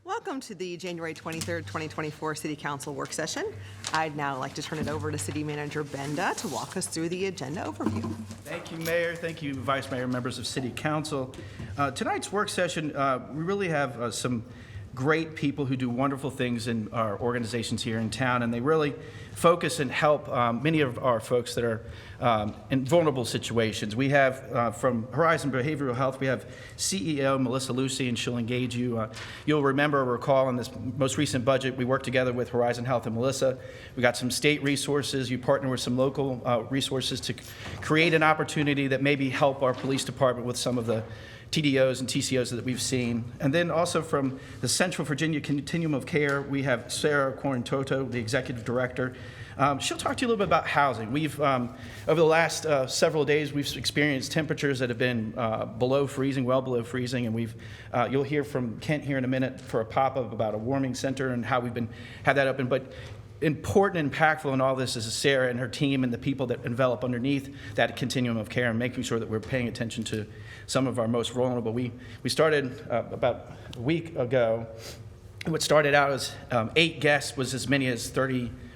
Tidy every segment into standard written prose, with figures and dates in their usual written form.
Welcome to the January 23rd, 2024 City Council work session. I'd now like to turn it over to City Manager Benda to walk us through the agenda overview. Thank you, Mayor. Thank you, Vice Mayor, members of City Council. Tonight's work session, we really have some great people who do wonderful things in our organizations here in town, and they really focus and help many of our folks that are in vulnerable situations. We have from Horizon Behavioral Health, we have CEO Melissa Lucy, and she'll engage you. You'll remember or recall in this most recent budget, we worked together with Horizon Health and Melissa. We got some state resources. You partner with some local resources to create an opportunity that maybe help our police department with some of the TDOs and TCOs that we've seen. And then also from the Central Virginia Continuum of Care, we have Sarah Corintoto, the Executive Director. She'll talk to you a little bit about housing. We've, over the last several days, we've experienced temperatures that have been below freezing, well below freezing, and you'll hear from Kent here in a minute for a pop-up about a warming center and how we've had that open. But important and impactful in all this is Sarah and her team and the people that envelop underneath that continuum of care and making sure that we're paying attention to some of our most vulnerable. We started about a week ago. What started out as 8 guests was as many as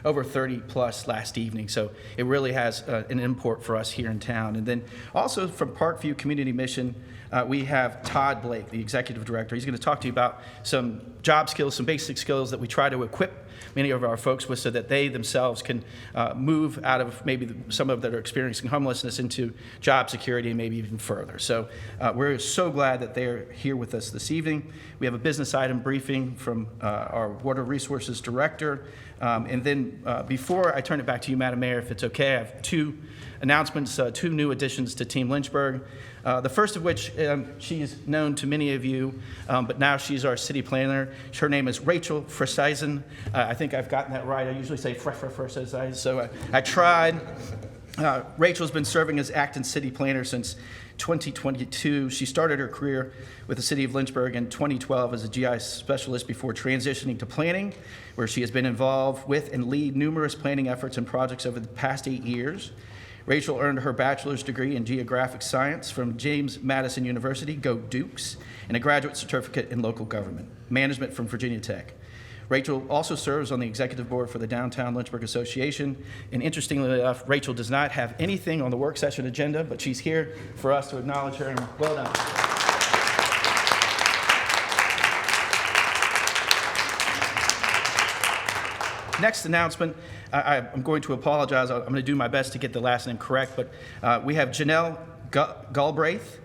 over 30 plus last evening. So it really has an import for us here in town. And then also from Parkview Community Mission, we have Todd Blake, the Executive Director. He's going to talk to you about some job skills, some basic skills that we try to equip many of our folks with so that they themselves can move out of maybe some of that are experiencing homelessness into job security and maybe even further. So we're so glad that they're here with us this evening. We have a business item briefing from our Water Resources Director. And then before I turn it back to you, Madam Mayor, if it's okay, I have 2 announcements, 2 new additions to Team Lynchburg. The first of which, she's known to many of you, but now she's our city planner. Her name is Rachel Fresizen. I think I've gotten that right. I usually say Fresizen, so I tried. Rachel's been serving as acting city planner since 2022. She started her career with the city of Lynchburg in 2012 as a GI specialist before transitioning to planning, where she has been involved with and lead numerous planning efforts and projects over the past 8 years. Rachel earned her bachelor's degree in geographic science from James Madison University, go Dukes, and a graduate certificate in local government management from Virginia Tech. Rachel also serves on the executive board for the Downtown Lynchburg Association. And interestingly enough, Rachel does not have anything on the work session agenda, but she's here for us to acknowledge her, and well done. Next announcement, I'm going to apologize. I'm going to do my best to get the last name correct, but we have Janelle Galbraith.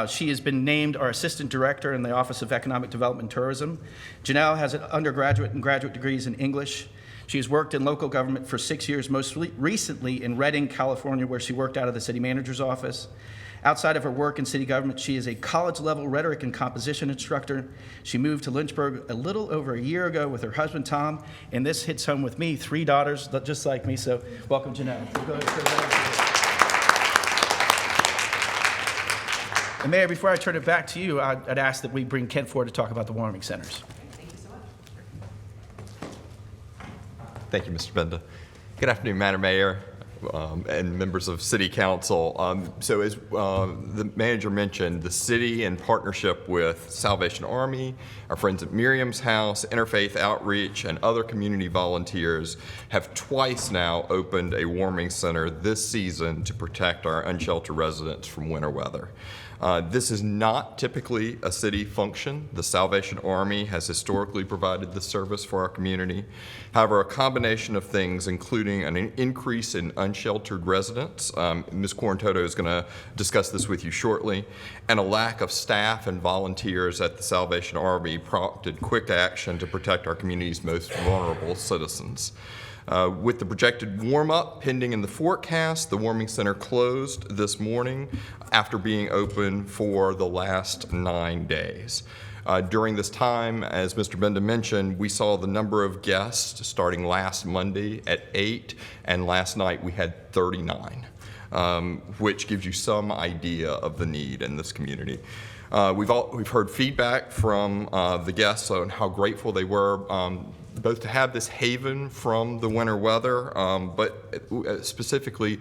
She has been named our Assistant Director in the Office of Economic Development and Tourism. Janelle has an undergraduate and graduate degrees in English. She has worked in local government for 6 years, most recently in Redding, California, where she worked out of the city manager's office. Outside of her work in city government, she is a college-level rhetoric and composition instructor. She moved to Lynchburg a little over a year ago with her husband, Tom, and this hits home with me, 3 daughters just like me, so welcome, Janelle. And Mayor, before I turn it back to you, I'd ask that we bring Kent forward to talk about the warming centers. Thank you so much. Thank you, Mr. Benda. Good afternoon, Madam Mayor and members of City Council. So as the manager mentioned, the city, in partnership with Salvation Army, our friends at Miriam's House, Interfaith Outreach, and other community volunteers, have twice now opened a warming center this season to protect our unsheltered residents from winter weather. This is not typically a city function. The Salvation Army has historically provided this service for our community. However, a combination of things, including an increase in unsheltered residents, Ms. Corintoto is going to discuss this with you shortly, and a lack of staff and volunteers at the Salvation Army prompted quick action to protect our community's most vulnerable citizens. With the projected warm-up pending in the forecast, the warming center closed this morning after being open for the last 9 days. During this time, as Mr. Benda mentioned, we saw the number of guests starting last Monday at 8, and last night we had 39, which gives you some idea of the need in this community. We've heard feedback from the guests on how grateful they were both to have this haven from the winter weather, but specifically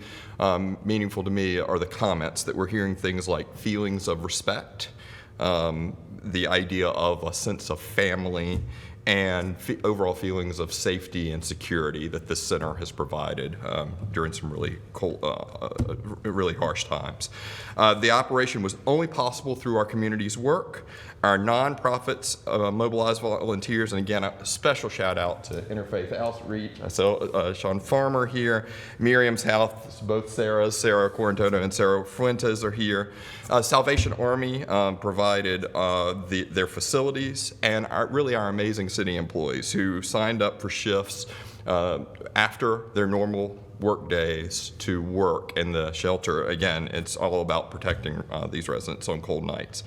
meaningful to me are the comments that we're hearing, things like feelings of respect, the idea of a sense of family and overall feelings of safety and security that this center has provided during some really cold, really harsh times. The operation was only possible through our community's work. Our nonprofits mobilized volunteers, and again, a special shout out to Interfaith Outreach. I saw Sean Farmer here, Miriam's House, both Sarahs, Sarah Quarantono and Sarah Fuentes are here. Salvation Army provided their facilities, and really our amazing city employees who signed up for shifts after their normal work days to work in the shelter. Again, it's all about protecting these residents on cold nights.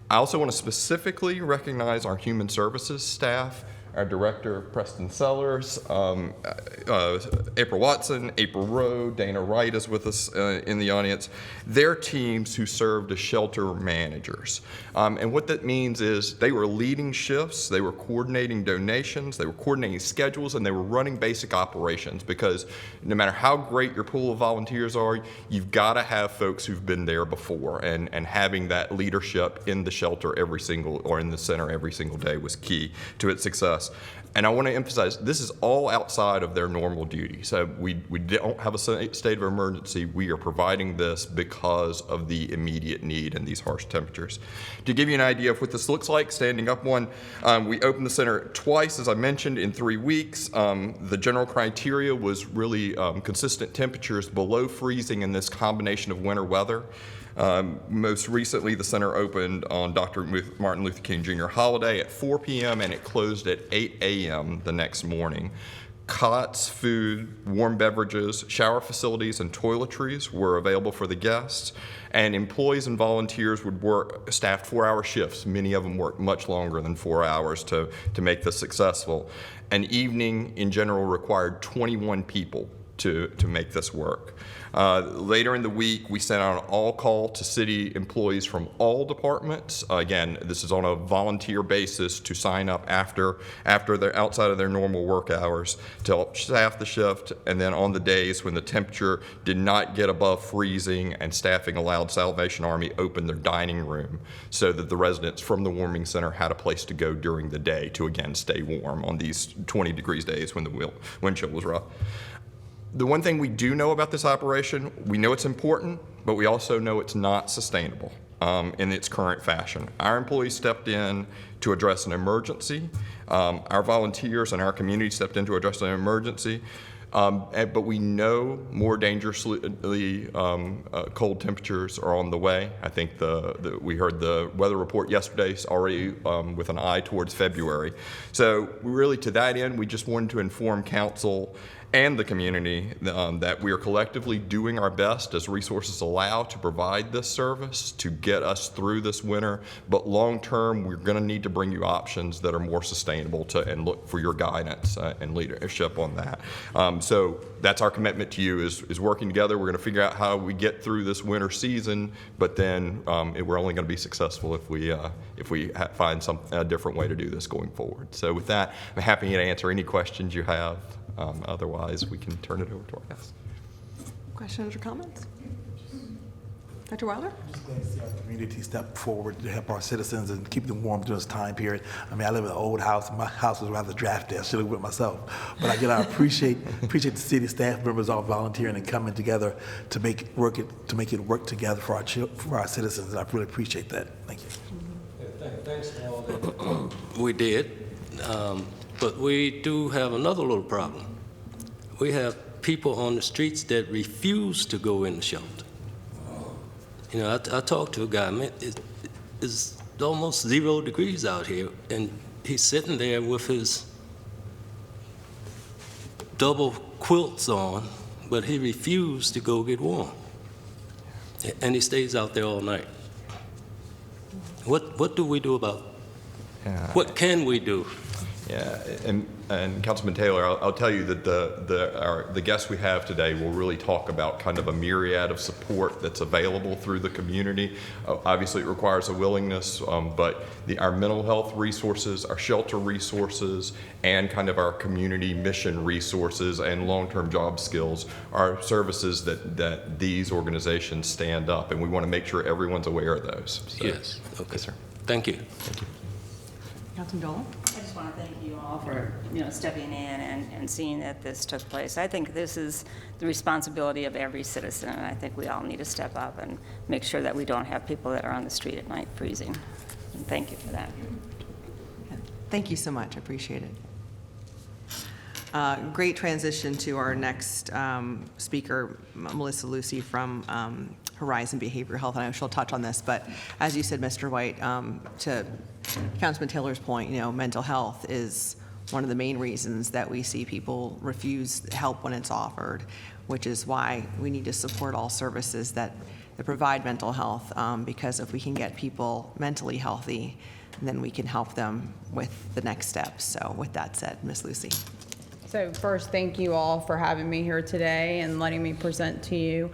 I also want to specifically recognize our human services staff, our director, Preston Sellers, April Watson, April Rowe, Dana Wright is with us in the audience. Their teams who served as shelter managers. And what that means is they were leading shifts, they were coordinating donations, they were coordinating schedules, and they were running basic operations, because no matter how great your pool of volunteers are, you've got to have folks who've been there before, and having that leadership in the shelter in the center every single day was key to its success. And I want to emphasize, this is all outside of their normal duties. So we don't have a state of emergency. We are providing this because of the immediate need and these harsh temperatures. To give you an idea of what this looks like, standing up one, we opened the center twice, as I mentioned, in 3 weeks. The general criteria was really consistent temperatures below freezing in this combination of winter weather. Most recently, the center opened on Dr. Martin Luther King Jr. holiday at 4 p.m. and it closed at 8 a.m. the next morning. Cots, food, warm beverages, shower facilities, and toiletries were available for the guests. And employees and volunteers would work staffed 4-hour shifts. Many of them worked much longer than 4 hours to make this successful. An evening, in general, required 21 people to make this work. Later in the week, we sent out an all-call to city employees from all departments. Again, this is on a volunteer basis to sign up after they're outside of their normal work hours to help staff the shift. And then on the days when the temperature did not get above freezing and staffing allowed Salvation Army open their dining room so that the residents from the warming center had a place to go during the day to, again, stay warm on these 20 degrees days when the wind chill was rough. The one thing we do know about this operation, we know it's important, but we also know it's not sustainable in its current fashion. Our employees stepped in to address an emergency. Our volunteers and our community stepped in to address an emergency. But we know more dangerously cold temperatures are on the way. I think we heard the weather report yesterday already with an eye towards February. So really, to that end, we just wanted to inform council and the community that we are collectively doing our best as resources allow to provide this service to get us through this winter. But long term, we're going to need to bring you options that are more sustainable and look for your guidance and leadership on that. So that's our commitment to you is working together. We're going to figure out how we get through this winter season, but then we're only going to be successful if we find a different way to do this going forward. So with that, I'm happy to answer any questions you have. Otherwise, we can turn it over to our guests. Questions or comments? Dr. Wilder? I'm just glad to see our community step forward to help our citizens and keep them warm during this time period. I mean, I live in an old house, and my house was rather drafty. I should have went myself. But again, I appreciate the city staff members all volunteering and coming together to make it work together for our citizens. And I really appreciate that. Thank you. Yeah, thanks for all that. We did, but we do have another little problem. We have people on the streets that refuse to go in the shelter. You know, I talked to a guy, man, it's almost 0 degrees out here, and he's sitting there with his double quilts on, but he refused to go get warm. And he stays out there all night. What do we do about it? What can we do? Yeah, and Councilman Taylor, I'll tell you that the guests we have today will really talk about kind of a myriad of support that's available through the community. Obviously, it requires a willingness, but our mental health resources, our shelter resources, and kind of our community mission resources and long-term job skills are services that these organizations stand up, and we want to make sure everyone's aware of those. So, Yes. Okay. Yes, sir. Thank you. Councilman Dolan? I just want to thank you all for, stepping in and seeing that this took place. I think this is the responsibility of every citizen, and I think we all need to step up and make sure that we don't have people that are on the street at night freezing. And thank you for that. Thank you so much. I appreciate it. Great transition to our next speaker, Melissa Lucy from Horizon Behavioral Health. And I know she'll touch on this, but as you said, Mr. White, to Councilman Taylor's point, mental health is one of the main reasons that we see people refuse help when it's offered, which is why we need to support all services that provide mental health, because if we can get people mentally healthy, then we can help them with the next steps. So with that said, Ms. Lucy. So first, thank you all for having me here today and letting me present to you.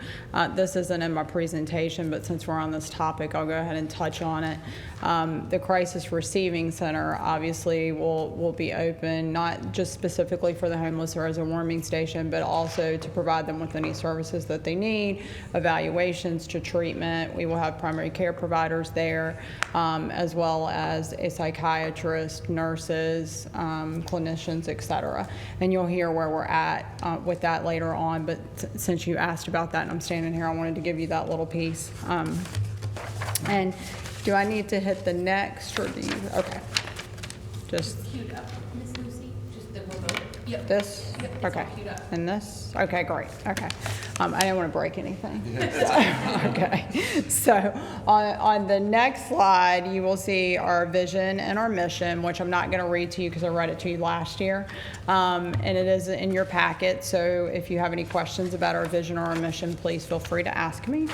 This isn't in my presentation, but since we're on this topic, I'll go ahead and touch on it. The Crisis Receiving Center obviously will be open, not just specifically for the homeless or as a warming station, but also to provide them with any services that they need, evaluations to treatment. We will have primary care providers there, as well as a psychiatrist, nurses, clinicians, et cetera. And you'll hear where we're at with that later on, but since you asked about that and I'm standing here, I wanted to give you that little piece. And do I need to hit the next, or do you, okay. Just Queued up, Miss Lucy, just the remote. Yep. this? Yep, it's Okay. all queued up. And this? Okay, great, okay. I didn't want to break anything. Okay, so on the next slide, you will see our vision and our mission, which I'm not going to read to you because I read it to you last year. And it is in your packet, so if you have any questions about our vision or our mission, please feel free to ask me.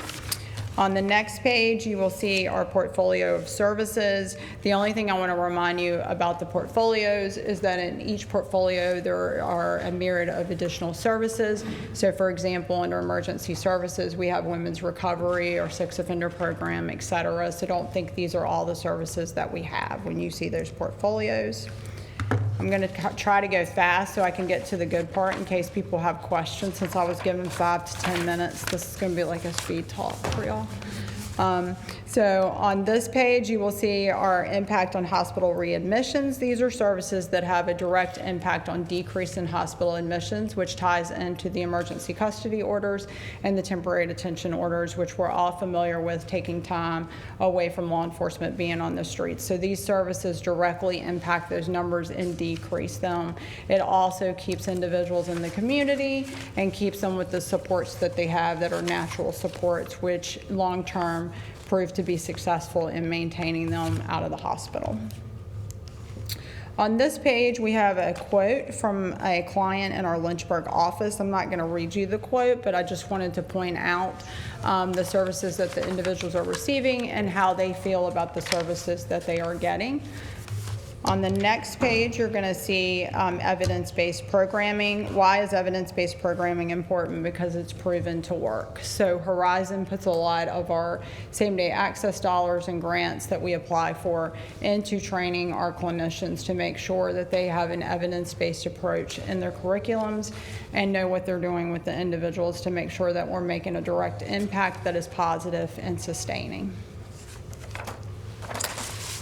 On the next page, you will see our portfolio of services. The only thing I want to remind you about the portfolios is that in each portfolio, there are a myriad of additional services. So for example, under emergency services, we have women's recovery or sex offender program, et cetera. So don't think these are all the services that we have when you see those portfolios. I'm going to try to go fast so I can get to the good part in case people have questions. Since I was given 5 to 10 minutes, this is going to be like a speed talk for y'all. So on this page, you will see our impact on hospital readmissions. These are services that have a direct impact on decrease in hospital admissions, which ties into the emergency custody orders and the temporary detention orders, which we're all familiar with, taking time away from law enforcement being on the streets. So these services directly impact those numbers and decrease them. It also keeps individuals in the community and keeps them with the supports that they have that are natural supports, which long-term prove to be successful in maintaining them out of the hospital. On this page, we have a quote from a client in our Lynchburg office. I'm not going to read you the quote, but I just wanted to point out the services that the individuals are receiving and how they feel about the services that they are getting. On the next page, you're going to see evidence-based programming. Why is evidence-based programming important? Because it's proven to work. So Horizon puts a lot of our same-day access dollars and grants that we apply for into training our clinicians to make sure that they have an evidence-based approach in their curriculums and know what they're doing with the individuals to make sure that we're making a direct impact that is positive and sustaining.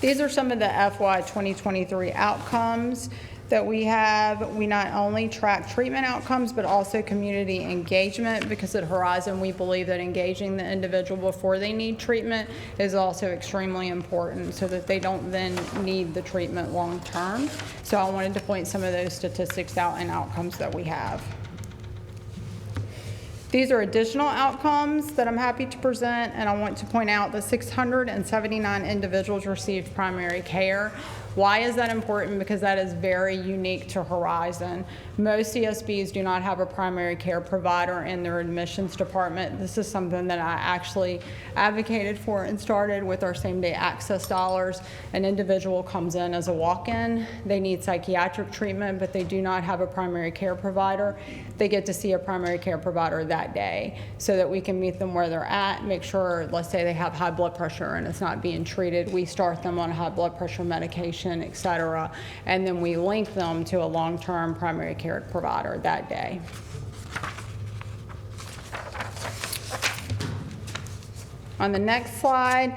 These are some of the FY 2023 outcomes that we have. We not only track treatment outcomes, but also community engagement, because at Horizon, we believe that engaging the individual before they need treatment is also extremely important so that they don't then need the treatment long term. So I wanted to point some of those statistics out and outcomes that we have. These are additional outcomes that I'm happy to present, and I want to point out that 679 individuals received primary care. Why is that important? Because that is very unique to Horizon. Most CSBs do not have a primary care provider in their admissions department. This is something that I actually advocated for and started with our same-day access dollars. An individual comes in as a walk-in. They need psychiatric treatment, but they do not have a primary care provider. They get to see a primary care provider that day so that we can meet them where they're at, make sure, let's say they have high blood pressure and it's not being treated, we start them on high blood pressure medication, et cetera, and then we link them to a long-term primary care provider that day. On the next slide,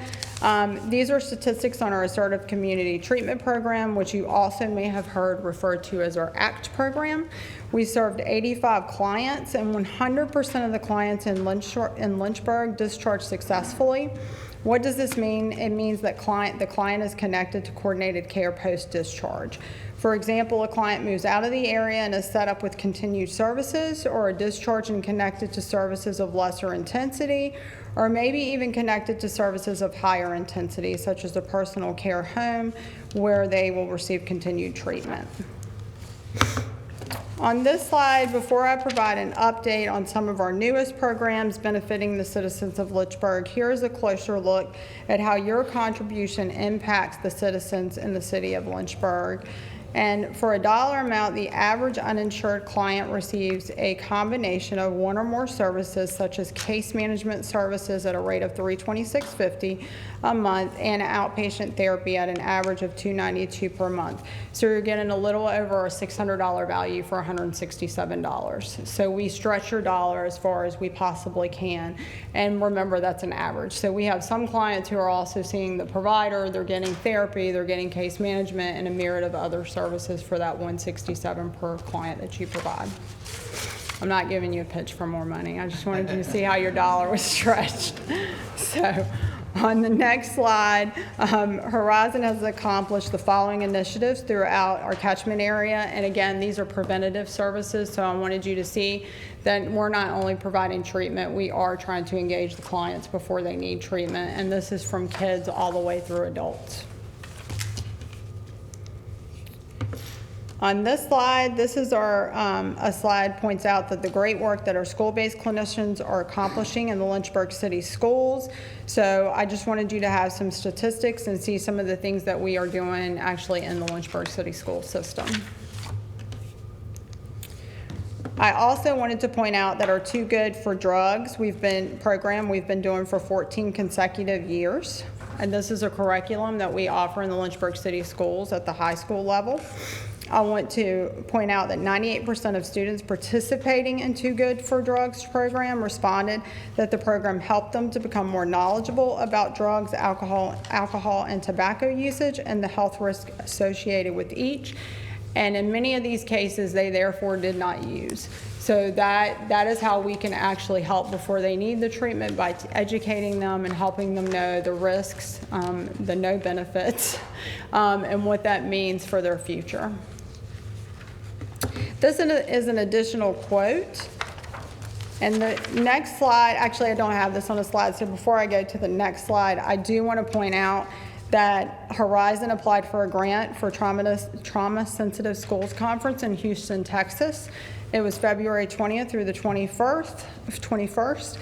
these are statistics on our Assertive Community Treatment Program, which you also may have heard referred to as our ACT program. We served 85 clients, and 100% of the clients in Lynchburg discharged successfully. What does this mean? It means that the client is connected to coordinated care post-discharge. For example, a client moves out of the area and is set up with continued services, or a discharge and connected to services of lesser intensity, or maybe even connected to services of higher intensity, such as a personal care home, where they will receive continued treatment. On this slide, before I provide an update on some of our newest programs benefiting the citizens of Lynchburg, here's a closer look at how your contribution impacts the citizens in the city of Lynchburg. And for a dollar amount, the average uninsured client receives a combination of one or more services, such as case management services at a rate of $326.50 a month, and outpatient therapy at an average of $292 per month. So you're getting a little over a $600 value for $167. So we stretch your dollar as far as we possibly can. And remember, that's an average. So we have some clients who are also seeing the provider, they're getting therapy, they're getting case management, and a myriad of other services for that $167 per client that you provide. I'm not giving you a pitch for more money. I just wanted you to see how your dollar was stretched. So on the next slide, Horizon has accomplished the following initiatives throughout our catchment area. And again, these are preventative services, so I wanted you to see that we're not only providing treatment, we are trying to engage the clients before they need treatment. And this is from kids all the way through adults. On this slide, this is our, a slide points out that the great work that our school-based clinicians are accomplishing in the Lynchburg City schools. So I just wanted you to have some statistics and see some of the things that we are doing actually in the Lynchburg City school system. I also wanted to point out that our Too Good for Drugs program we've been doing for 14 consecutive years. And this is a curriculum that we offer in the Lynchburg City schools at the high school level. I want to point out that 98% of students participating in Too Good for Drugs program responded that the program helped them to become more knowledgeable about drugs, alcohol, and tobacco usage, and the health risk associated with each. And in many of these cases, they therefore did not use. So that is how we can actually help before they need the treatment, by educating them and helping them know the risks, the no benefits, and what that means for their future. This is an additional quote. And the next slide, actually I don't have this on the slide, so before I go to the next slide, I do want to point out that Horizon applied for a grant for Trauma Sensitive Schools Conference in Houston, Texas. It was February 20th through the 21st,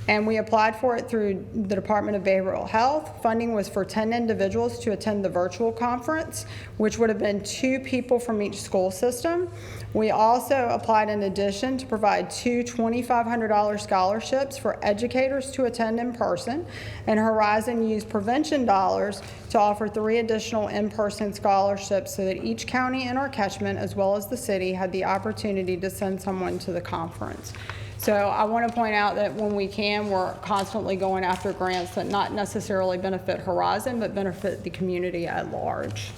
and we applied for it through the Department of Behavioral Health. Funding was for 10 individuals to attend the virtual conference, which would have been 2 people from each school system. We also applied in addition to provide 2 $2,500 scholarships for educators to attend in person, and Horizon used prevention dollars to offer 3 additional in-person scholarships so that each county in our catchment, as well as the city, had the opportunity to send someone to the conference. So I want to point out that when we can, we're constantly going after grants that not necessarily benefit Horizon, but benefit the community at large.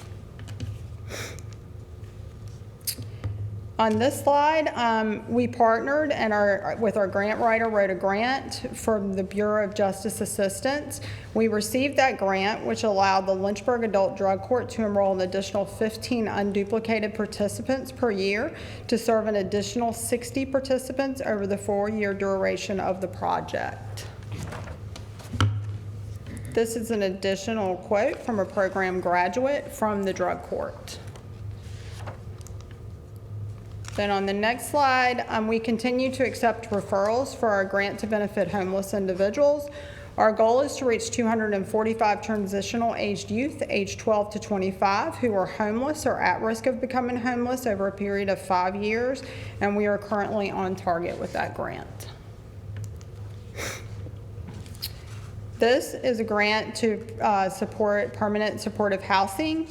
On this slide, we partnered and with our grant writer wrote a grant from the Bureau of Justice Assistance. We received that grant, which allowed the Lynchburg Adult Drug Court to enroll an additional 15 unduplicated participants per year to serve an additional 60 participants over the 4-year duration of the project. This is an additional quote from a program graduate from the drug court. Then on the next slide, we continue to accept referrals for our grant to benefit homeless individuals. Our goal is to reach 245 transitional aged youth, aged 12 to 25, who are homeless or at risk of becoming homeless over a period of 5 years, and we are currently on target with that grant. This is a grant to support permanent supportive housing.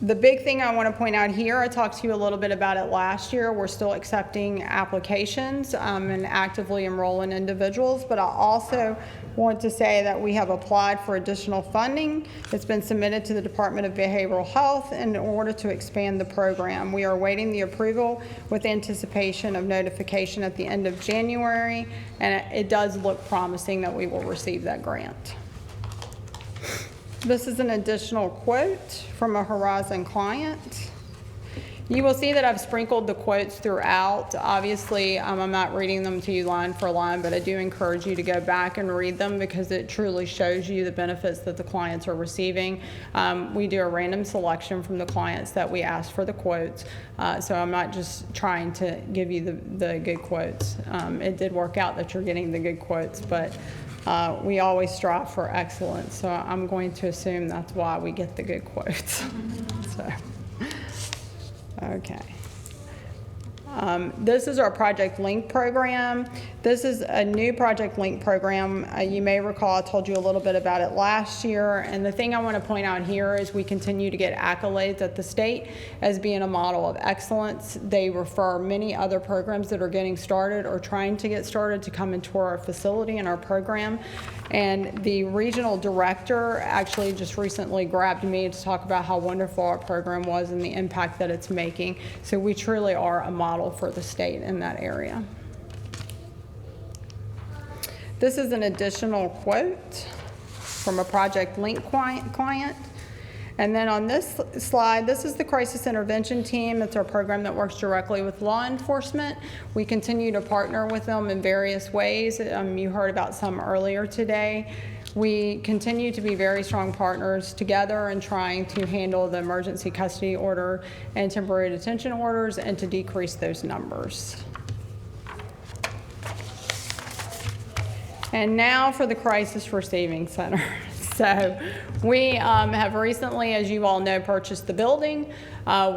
The big thing I want to point out here, I talked to you a little bit about it last year. We're still accepting applications and actively enrolling individuals, but I also want to say that we have applied for additional funding. It's been submitted to the Department of Behavioral Health in order to expand the program. We are awaiting the approval with anticipation of notification at the end of January, and it does look promising that we will receive that grant. This is an additional quote from a Horizon client. You will see that I've sprinkled the quotes throughout. Obviously, I'm not reading them to you line for line, but I do encourage you to go back and read them because it truly shows you the benefits that the clients are receiving. We do a random selection from the clients that we ask for the quotes, so I'm not just trying to give you the good quotes. It did work out that you're getting the good quotes, but we always strive for excellence, so I'm going to assume that's why we get the good quotes. So, okay. This is our Project Link program. This is a new Project Link program. You may recall I told you a little bit about it last year, and the thing I want to point out here is we continue to get accolades at the state as being a model of excellence. They refer many other programs that are getting started or trying to get started to come into our facility and our program. And the regional director actually just recently grabbed me to talk about how wonderful our program was and the impact that it's making. So we truly are a model for the state in that area. This is an additional quote from a Project Link client. And then on this slide, this is the crisis intervention team. It's our program that works directly with law enforcement. We continue to partner with them in various ways. You heard about some earlier today. We continue to be very strong partners together in trying to handle the emergency custody order and temporary detention orders and to decrease those numbers. And now for the Crisis Receiving Center. So we have recently, as you all know, purchased the building.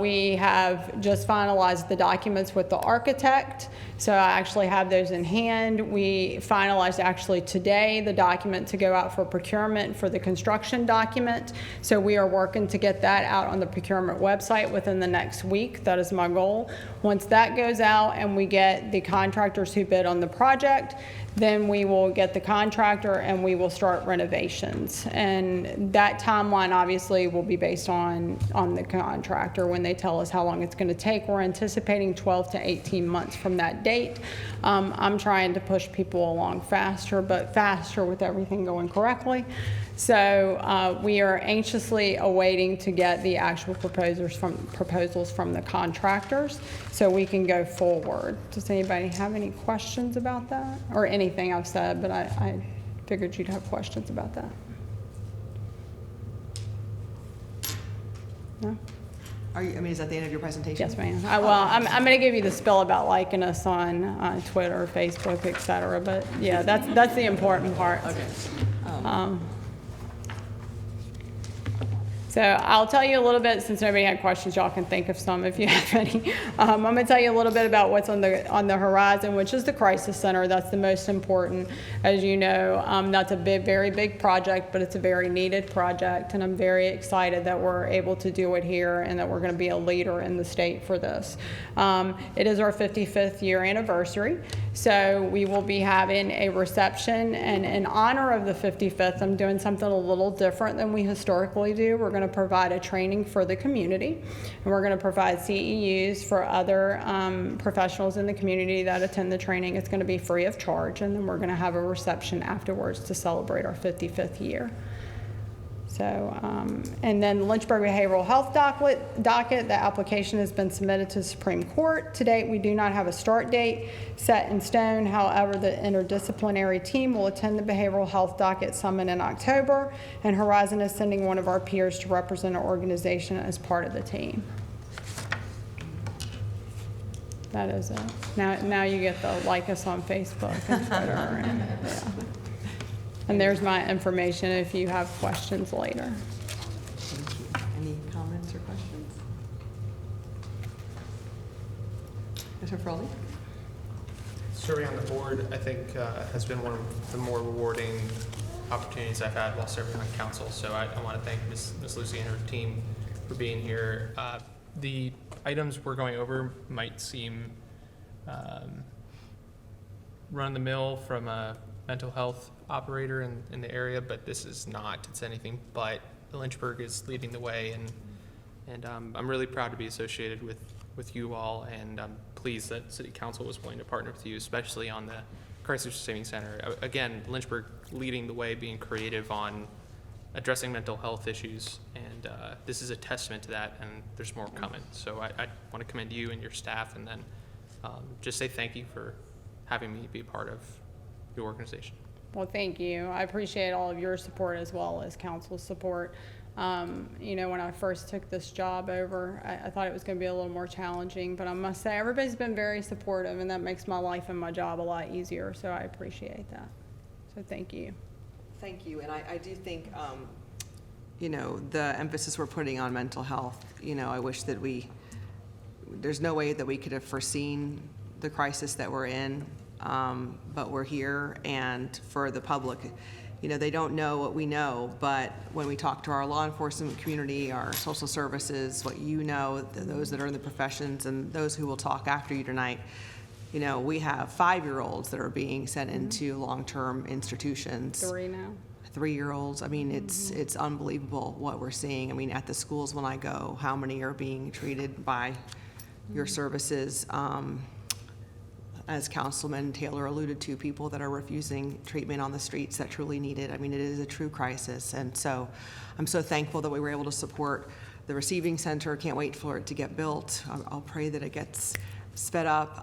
We have just finalized the documents with the architect. So I actually have those in hand. We finalized actually today the document to go out for procurement for the construction document. So we are working to get that out on the procurement website within the next week. That is my goal. Once that goes out and we get the contractors who bid on the project, then we will get the contractor and we will start renovations. And that timeline obviously will be based on the contractor when they tell us how long it's going to take. We're anticipating 12 to 18 months from that date. I'm trying to push people along faster, but faster with everything going correctly. So we are anxiously awaiting to get the actual proposals from the contractors so we can go forward. Does anybody have any questions about that? Or anything I've said, but I figured you'd have questions about that. No? Is that the end of your presentation? Yes, ma'am. I'm going to give you the spill about liking us on Twitter, Facebook, et cetera, but yeah, that's the important part. Okay. So I'll tell you a little bit, since nobody had questions, y'all can think of some if you have any. I'm going to tell you a little bit about what's on the horizon, which is the Crisis Center. That's the most important. As you know, that's a very big project, but it's a very needed project, and I'm very excited that we're able to do it here and that we're going to be a leader in the state for this. It is our 55th year anniversary, so we will be having a reception, and in honor of the 55th, I'm doing something a little different than we historically do. We're going to provide a training for the community, and we're going to provide CEUs for other professionals in the community that attend the training. It's going to be free of charge, and then we're going to have a reception afterwards to celebrate our 55th year. So So, and then Lynchburg Behavioral Health docket, the application has been submitted to the Supreme Court. To date, we do not have a start date set in stone. However, the interdisciplinary team will attend the Behavioral Health docket summit in October, and Horizon is sending one of our peers to represent our organization as part of the team. That is it. Now you get to like us on Facebook and Twitter. And, yeah. And there's my information if you have questions later. Thank you. Any comments or questions? Mr. Frawley? Serving on the board, I think, has been one of the more rewarding opportunities I've had while serving on council. So I want to thank Ms. Lucy and her team for being here. The items we're going over might seem run-of-the-mill from a mental health operator in the area, but this is not. It's anything but. Lynchburg is leading the way, and I'm really proud to be associated with you all, and I'm pleased that City Council was willing to partner with you, especially on the Crisis Saving Center. Again, Lynchburg leading the way, being creative on addressing mental health issues, and this is a testament to that, and there's more coming. So I want to commend you and your staff, and then just say thank you for having me be a part of your organization. Well, thank you. I appreciate all of your support as well as council's support. You know, when I first took this job over, I thought it was going to be a little more challenging, but I must say everybody's been very supportive, and that makes my life and my job a lot easier, so I appreciate that. So thank you. Thank you, and I do think, you know, the emphasis we're putting on mental health, you know, I wish that there's no way that we could have foreseen the crisis that we're in, but we're here, and for the public, you know, they don't know what we know, but when we talk to our law enforcement community, our social services, what you know, those that are in the professions, and those who will talk after you tonight, you know, we have 5-year-olds that are being sent into long-term institutions. 3 now. 3-year-olds. I mean, it's unbelievable what we're seeing. I mean, at the schools when I go, how many are being treated by your services? As Councilman Taylor alluded to, people that are refusing treatment on the streets that truly need it. I mean, it is a true crisis. And so I'm so thankful that we were able to support the receiving center. Can't wait for it to get built. I'll pray that it gets sped up,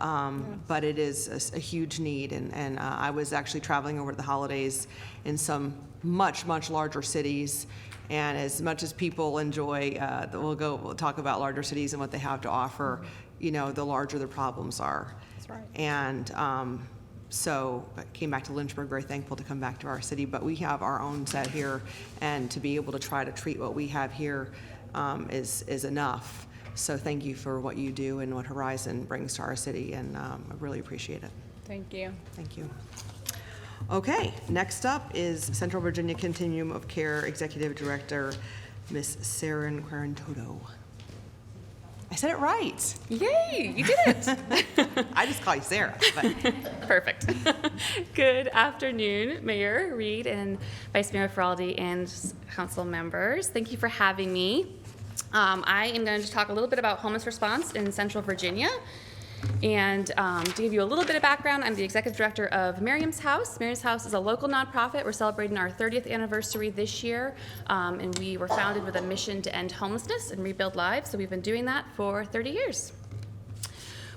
but it is a huge need. And I was actually traveling over the holidays in some much larger cities. And as much as people enjoy, we'll talk about larger cities and what they have to offer, you know, the larger the problems are. That's right. And so I came back to Lynchburg, very thankful to come back to our city, but we have our own set here, and to be able to try to treat what we have here is enough. So thank you for what you do and what Horizon brings to our city, and I really appreciate it. Thank you. Thank you. Okay, next up is Central Virginia Continuum of Care Executive Director, Ms. Sarah Quarantoto. I said it right. Yay, you did it. I just call you Sarah. But. Perfect. Good afternoon, Mayor Reed and Vice Mayor Feraldi and council members. Thank you for having me. I am going to talk a little bit about homeless response in Central Virginia. And to give you a little bit of background, I'm the executive director of Miriam's House. Miriam's House is a local nonprofit. We're celebrating our 30th anniversary this year, and we were founded with a mission to end homelessness and rebuild lives, so we've been doing that for 30 years.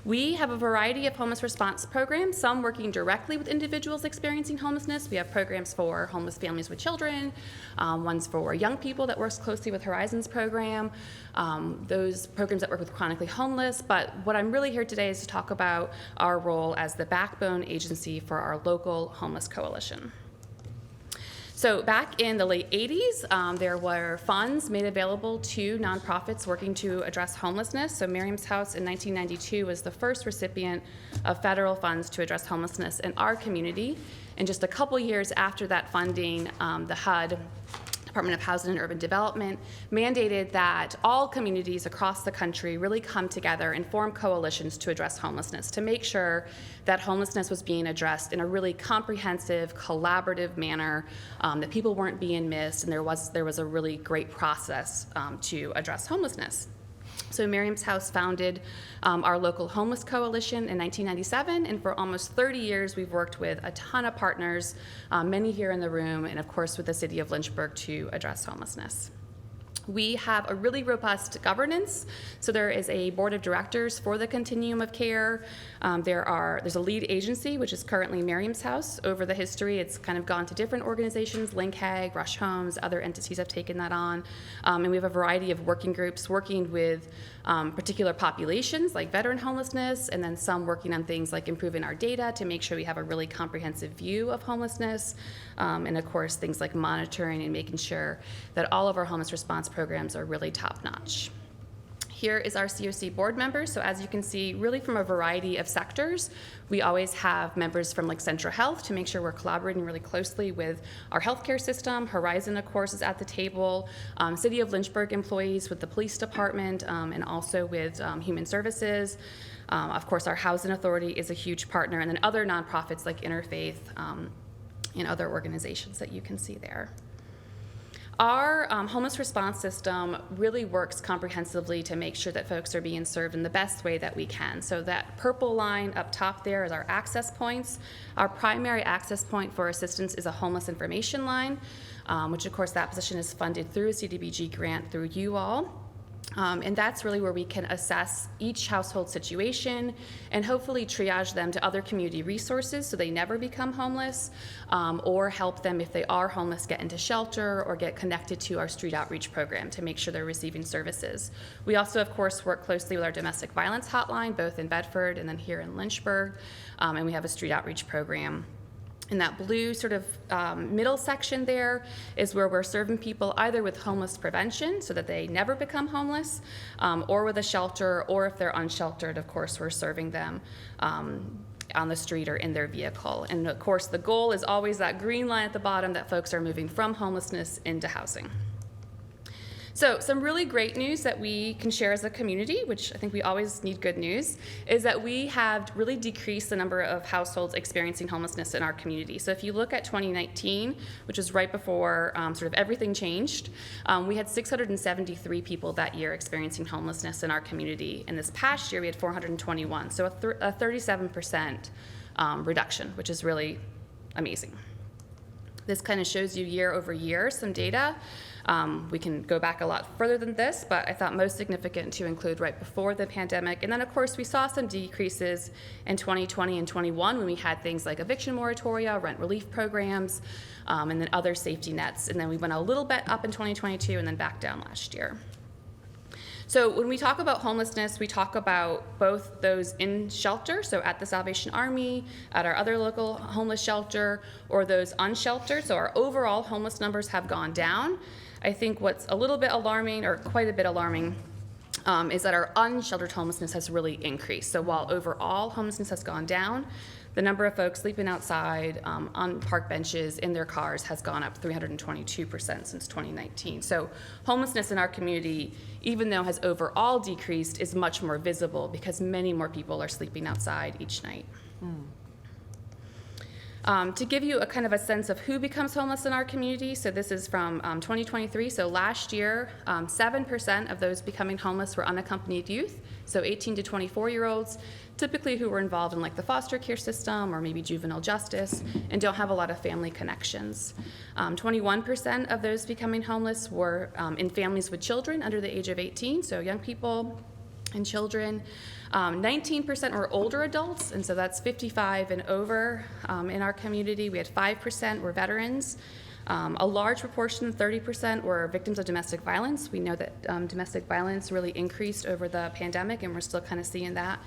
We have a variety of homeless response programs, some working directly with individuals experiencing homelessness. We have programs for homeless families with children, ones for young people that works closely with Horizon's program, those programs that work with chronically homeless. But what I'm really here today is to talk about our role as the backbone agency for our local homeless coalition. So back in the late 80s, there were funds made available to nonprofits working to address homelessness. So Miriam's House in 1992 was the first recipient of federal funds to address homelessness in our community. And just a couple years after that funding, the HUD, Department of Housing and Urban Development, mandated that all communities across the country really come together and form coalitions to address homelessness, to make sure that homelessness was being addressed in a really comprehensive, collaborative manner, that people weren't being missed, and there was a really great process to address homelessness. So Miriam's House founded our local homeless coalition in 1997, and for almost 30 years we've worked with a ton of partners, many here in the room, and of course with the city of Lynchburg to address homelessness. We have a really robust governance. So there is a board of directors for the continuum of care. There's a lead agency, which is currently Miriam's House. Over the history, it's kind of gone to different organizations, Link Hag, Rush Homes, other entities have taken that on. And we have a variety of working groups working with particular populations like veteran homelessness, and then some working on things like improving our data to make sure we have a really comprehensive view of homelessness. And of course, things like monitoring and making sure that all of our homeless response programs are really top-notch. Here is our COC board members. So as you can see, really from a variety of sectors, we always have members from like Central Health to make sure we're collaborating really closely with our healthcare system. Horizon, of course, is at the table. City of Lynchburg employees with the police department, and also with human services. Of course, our housing authority is a huge partner, and then other nonprofits like Interfaith and other organizations that you can see there. Our homeless response system really works comprehensively to make sure that folks are being served in the best way that we can. So that purple line up top there is our access points. Our primary access point for assistance is a homeless information line, which of course that position is funded through a CDBG grant through you all. And that's really where we can assess each household situation and hopefully triage them to other community resources so they never become homeless, or help them, if they are homeless, get into shelter or get connected to our street outreach program to make sure they're receiving services. We also, of course, work closely with our domestic violence hotline, both in Bedford and then here in Lynchburg, and we have a street outreach program. In that blue sort of middle section there is where we're serving people either with homeless prevention so that they never become homeless, or with a shelter, or if they're unsheltered, of course, we're serving them on the street or in their vehicle. And of course, the goal is always that green line at the bottom that folks are moving from homelessness into housing. So some really great news that we can share as a community, which I think we always need good news, is that we have really decreased the number of households experiencing homelessness in our community. So if you look at 2019, which is right before sort of everything changed, we had 673 people that year experiencing homelessness in our community. And this past year, we had 421, so a 37% reduction, which is really amazing. This kind of shows you year over year some data. We can go back a lot further than this, but I thought most significant to include right before the pandemic. And then, of course, we saw some decreases in 2020 and 21 when we had things like eviction moratoria, rent relief programs, and then other safety nets. And then we went a little bit up in 2022 and then back down last year. So when we talk about homelessness, we talk about both those in shelter, so at the Salvation Army, at our other local homeless shelter, or those unsheltered. So our overall homeless numbers have gone down. I think what's a little bit alarming, or quite a bit alarming, is that our unsheltered homelessness has really increased. So while overall homelessness has gone down, the number of folks sleeping outside, on park benches, in their cars has gone up 322% since 2019. So homelessness in our community, even though has overall decreased, is much more visible because many more people are sleeping outside each night. To give you a kind of a sense of who becomes homeless in our community, so this is from 2023. So last year, 7% of those becoming homeless were unaccompanied youth, so 18 to 24-year-olds, typically who were involved in like the foster care system or maybe juvenile justice and don't have a lot of family connections. 21% of those becoming homeless were in families with children under the age of 18, so young people and children. 19% were older adults, and so that's 55 and over in our community. We had 5% were veterans. A large proportion, 30%, were victims of domestic violence. We know that domestic violence really increased over the pandemic, and we're still kind of seeing that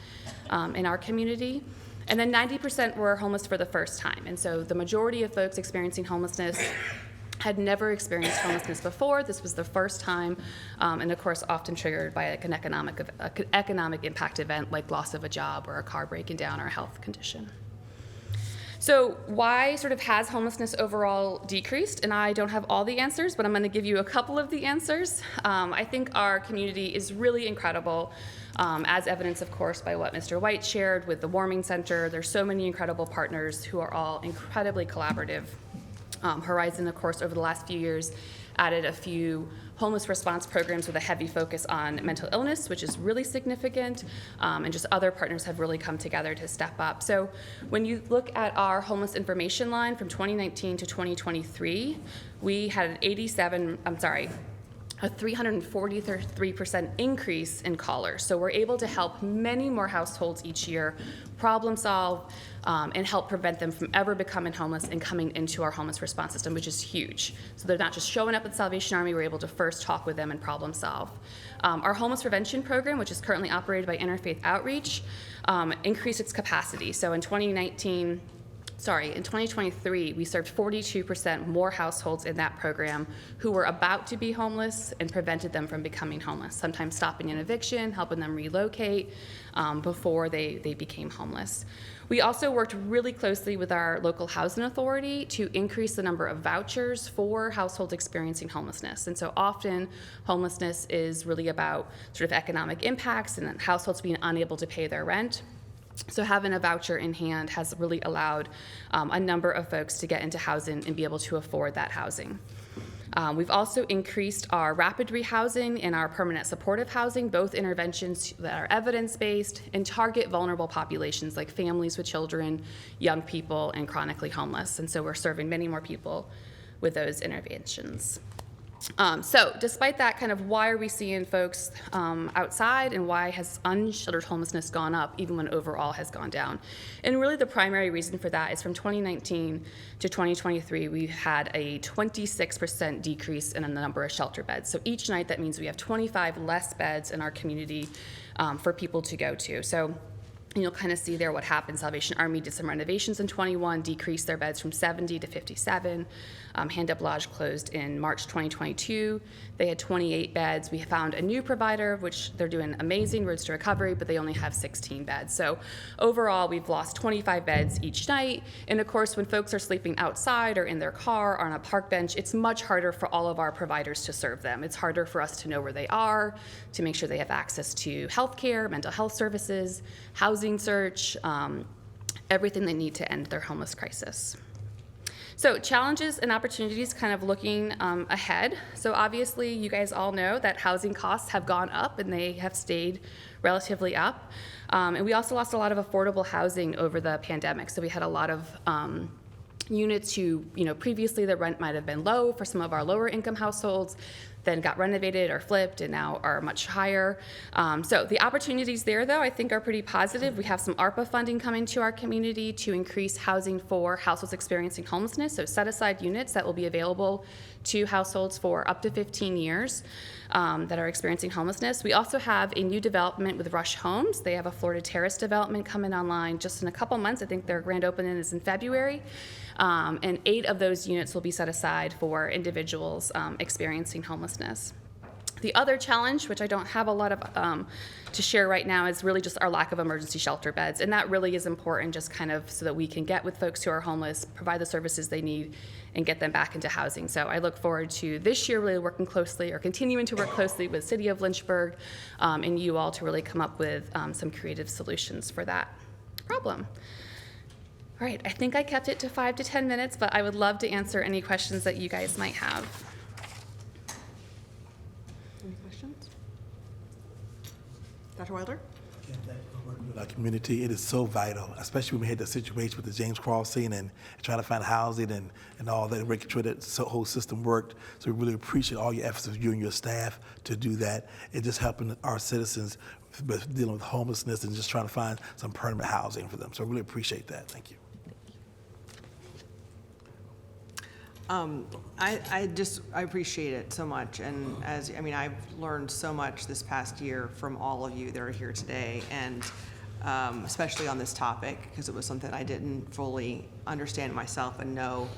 in our community. And then 90% were homeless for the first time. And so the majority of folks experiencing homelessness had never experienced homelessness before. This was the first time, and of course often triggered by like an economic impact event like loss of a job or a car breaking down or a health condition. So why sort of has homelessness overall decreased? And I don't have all the answers, but I'm going to give you a couple of the answers. I think our community is really incredible, as evidenced, of course, by what Mr. White shared with the Warming Center. There's so many incredible partners who are all incredibly collaborative. Horizon, of course, over the last few years added a few homeless response programs with a heavy focus on mental illness, which is really significant, and just other partners have really come together to step up. So when you look at our homeless information line from 2019 to 2023, we had a 343% increase in callers. So we're able to help many more households each year problem solve and help prevent them from ever becoming homeless and coming into our homeless response system, which is huge. So they're not just showing up at the Salvation Army, we're able to first talk with them and problem solve. Our homeless prevention program, which is currently operated by Interfaith Outreach, increased its capacity. So in 2023, we served 42% more households in that program who were about to be homeless and prevented them from becoming homeless, sometimes stopping an eviction, helping them relocate before they became homeless. We also worked really closely with our local housing authority to increase the number of vouchers for households experiencing homelessness. And so often homelessness is really about sort of economic impacts and households being unable to pay their rent. So having a voucher in hand has really allowed a number of folks to get into housing and be able to afford that housing. We've also increased our rapid rehousing and our permanent supportive housing, both interventions that are evidence-based and target vulnerable populations like families with children, young people, and chronically homeless. And so we're serving many more people with those interventions. So despite that, kind of why are we seeing folks outside, and why has unsheltered homelessness gone up even when overall has gone down? And really the primary reason for that is from 2019 to 2023, we had a 26% decrease in the number of shelter beds. So each night that means we have 25 less beds in our community for people to go to. So you'll kind of see there what happened. Salvation Army did some renovations in 21, decreased their beds from 70 to 57. Hand Up Lodge closed in March 2022. They had 28 beds. We found a new provider, which they're doing amazing, Roads to Recovery, but they only have 16 beds. So overall, we've lost 25 beds each night. And of course, when folks are sleeping outside or in their car or on a park bench, it's much harder for all of our providers to serve them. It's harder for us to know where they are, to make sure they have access to healthcare, mental health services, housing search, everything they need to end their homeless crisis. So challenges and opportunities kind of looking ahead. So obviously you guys all know that housing costs have gone up and they have stayed relatively up. And we also lost a lot of affordable housing over the pandemic. So we had a lot of units who, previously the rent might have been low for some of our lower income households, then got renovated or flipped and now are much higher. So the opportunities there, though, I think are pretty positive. We have some ARPA funding coming to our community to increase housing for households experiencing homelessness, so set aside units that will be available to households for up to 15 years that are experiencing homelessness. We also have a new development with Rush Homes. They have a Florida Terrace development coming online just in a couple months. I think their grand opening is in February. And 8 of those units will be set aside for individuals experiencing homelessness. The other challenge, which I don't have a lot of to share right now, is really just our lack of emergency shelter beds. And that really is important, just kind of so that we can get with folks who are homeless, provide the services they need, and get them back into housing. So I look forward to this year really working closely, or continuing to work closely with City of Lynchburg and you all to really come up with some creative solutions for that problem. All right, I think I kept it to 5 to 10 minutes, but I would love to answer any questions that you guys might have. Any questions? Dr. Wilder? Again, thank you for working with our community. It is so vital, especially when we had the situation with the James Crossing and trying to find housing and all that, making sure that the whole system worked. So we really appreciate all your efforts of you and your staff to do that. It just helping our citizens with dealing with homelessness and just trying to find some permanent housing for them. So I really appreciate that. Thank you. I appreciate it so much, and I've learned so much this past year from all of you that are here today, and especially on this topic, because it was something I didn't fully understand myself and know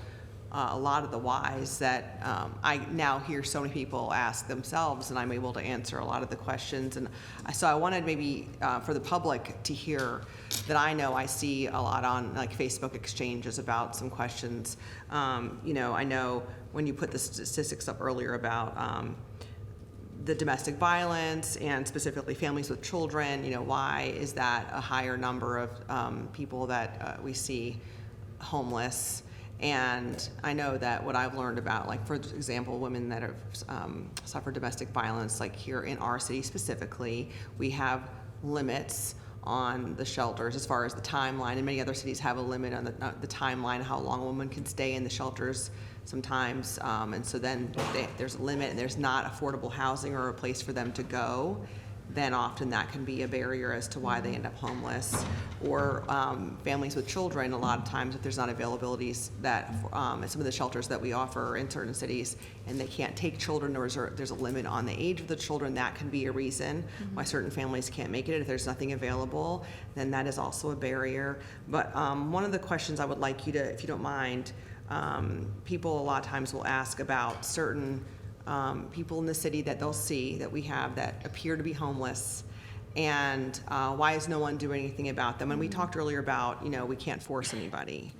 a lot of the whys that I now hear so many people ask themselves, and I'm able to answer a lot of the questions. And so I wanted maybe for the public to hear that I know I see a lot on like Facebook exchanges about some questions. I know when you put the statistics up earlier about the domestic violence and specifically families with children, why is that a higher number of people that we see homeless? And I know that what I've learned about, like, for example, women that have suffered domestic violence, like here in our city specifically, we have limits on the shelters as far as the timeline, and many other cities have a limit on the timeline, how long a woman can stay in the shelters sometimes. And so then there's a limit, and there's not affordable housing or a place for them to go. Then often that can be a barrier as to why they end up homeless. Or families with children, a lot of times if there's not availabilities that at some of the shelters that we offer in certain cities, and they can't take children, or there's a limit on the age of the children, that can be a reason why certain families can't make it. If there's nothing available, then that is also a barrier. But one of the questions I would like you to, if you don't mind, people a lot of times will ask about certain people in the city that they'll see that we have that appear to be homeless, and why is no one doing anything about them? And we talked earlier about, we can't force anybody.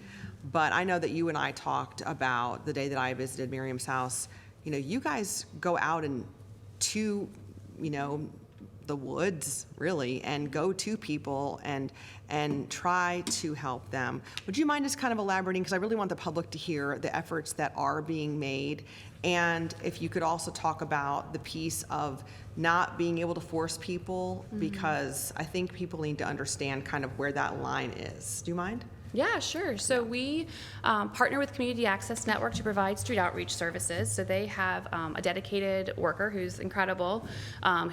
But I know that you and I talked about the day that I visited Miriam's house. You guys go out to, the woods, really, and go to people and try to help them. Would you mind just kind of elaborating, because I really want the public to hear the efforts that are being made, and if you could also talk about the piece of not being able to force people, because I think people need to understand kind of where that line is. Do you mind? Yeah, sure. So we partner with Community Access Network to provide street outreach services. So they have a dedicated worker who's incredible,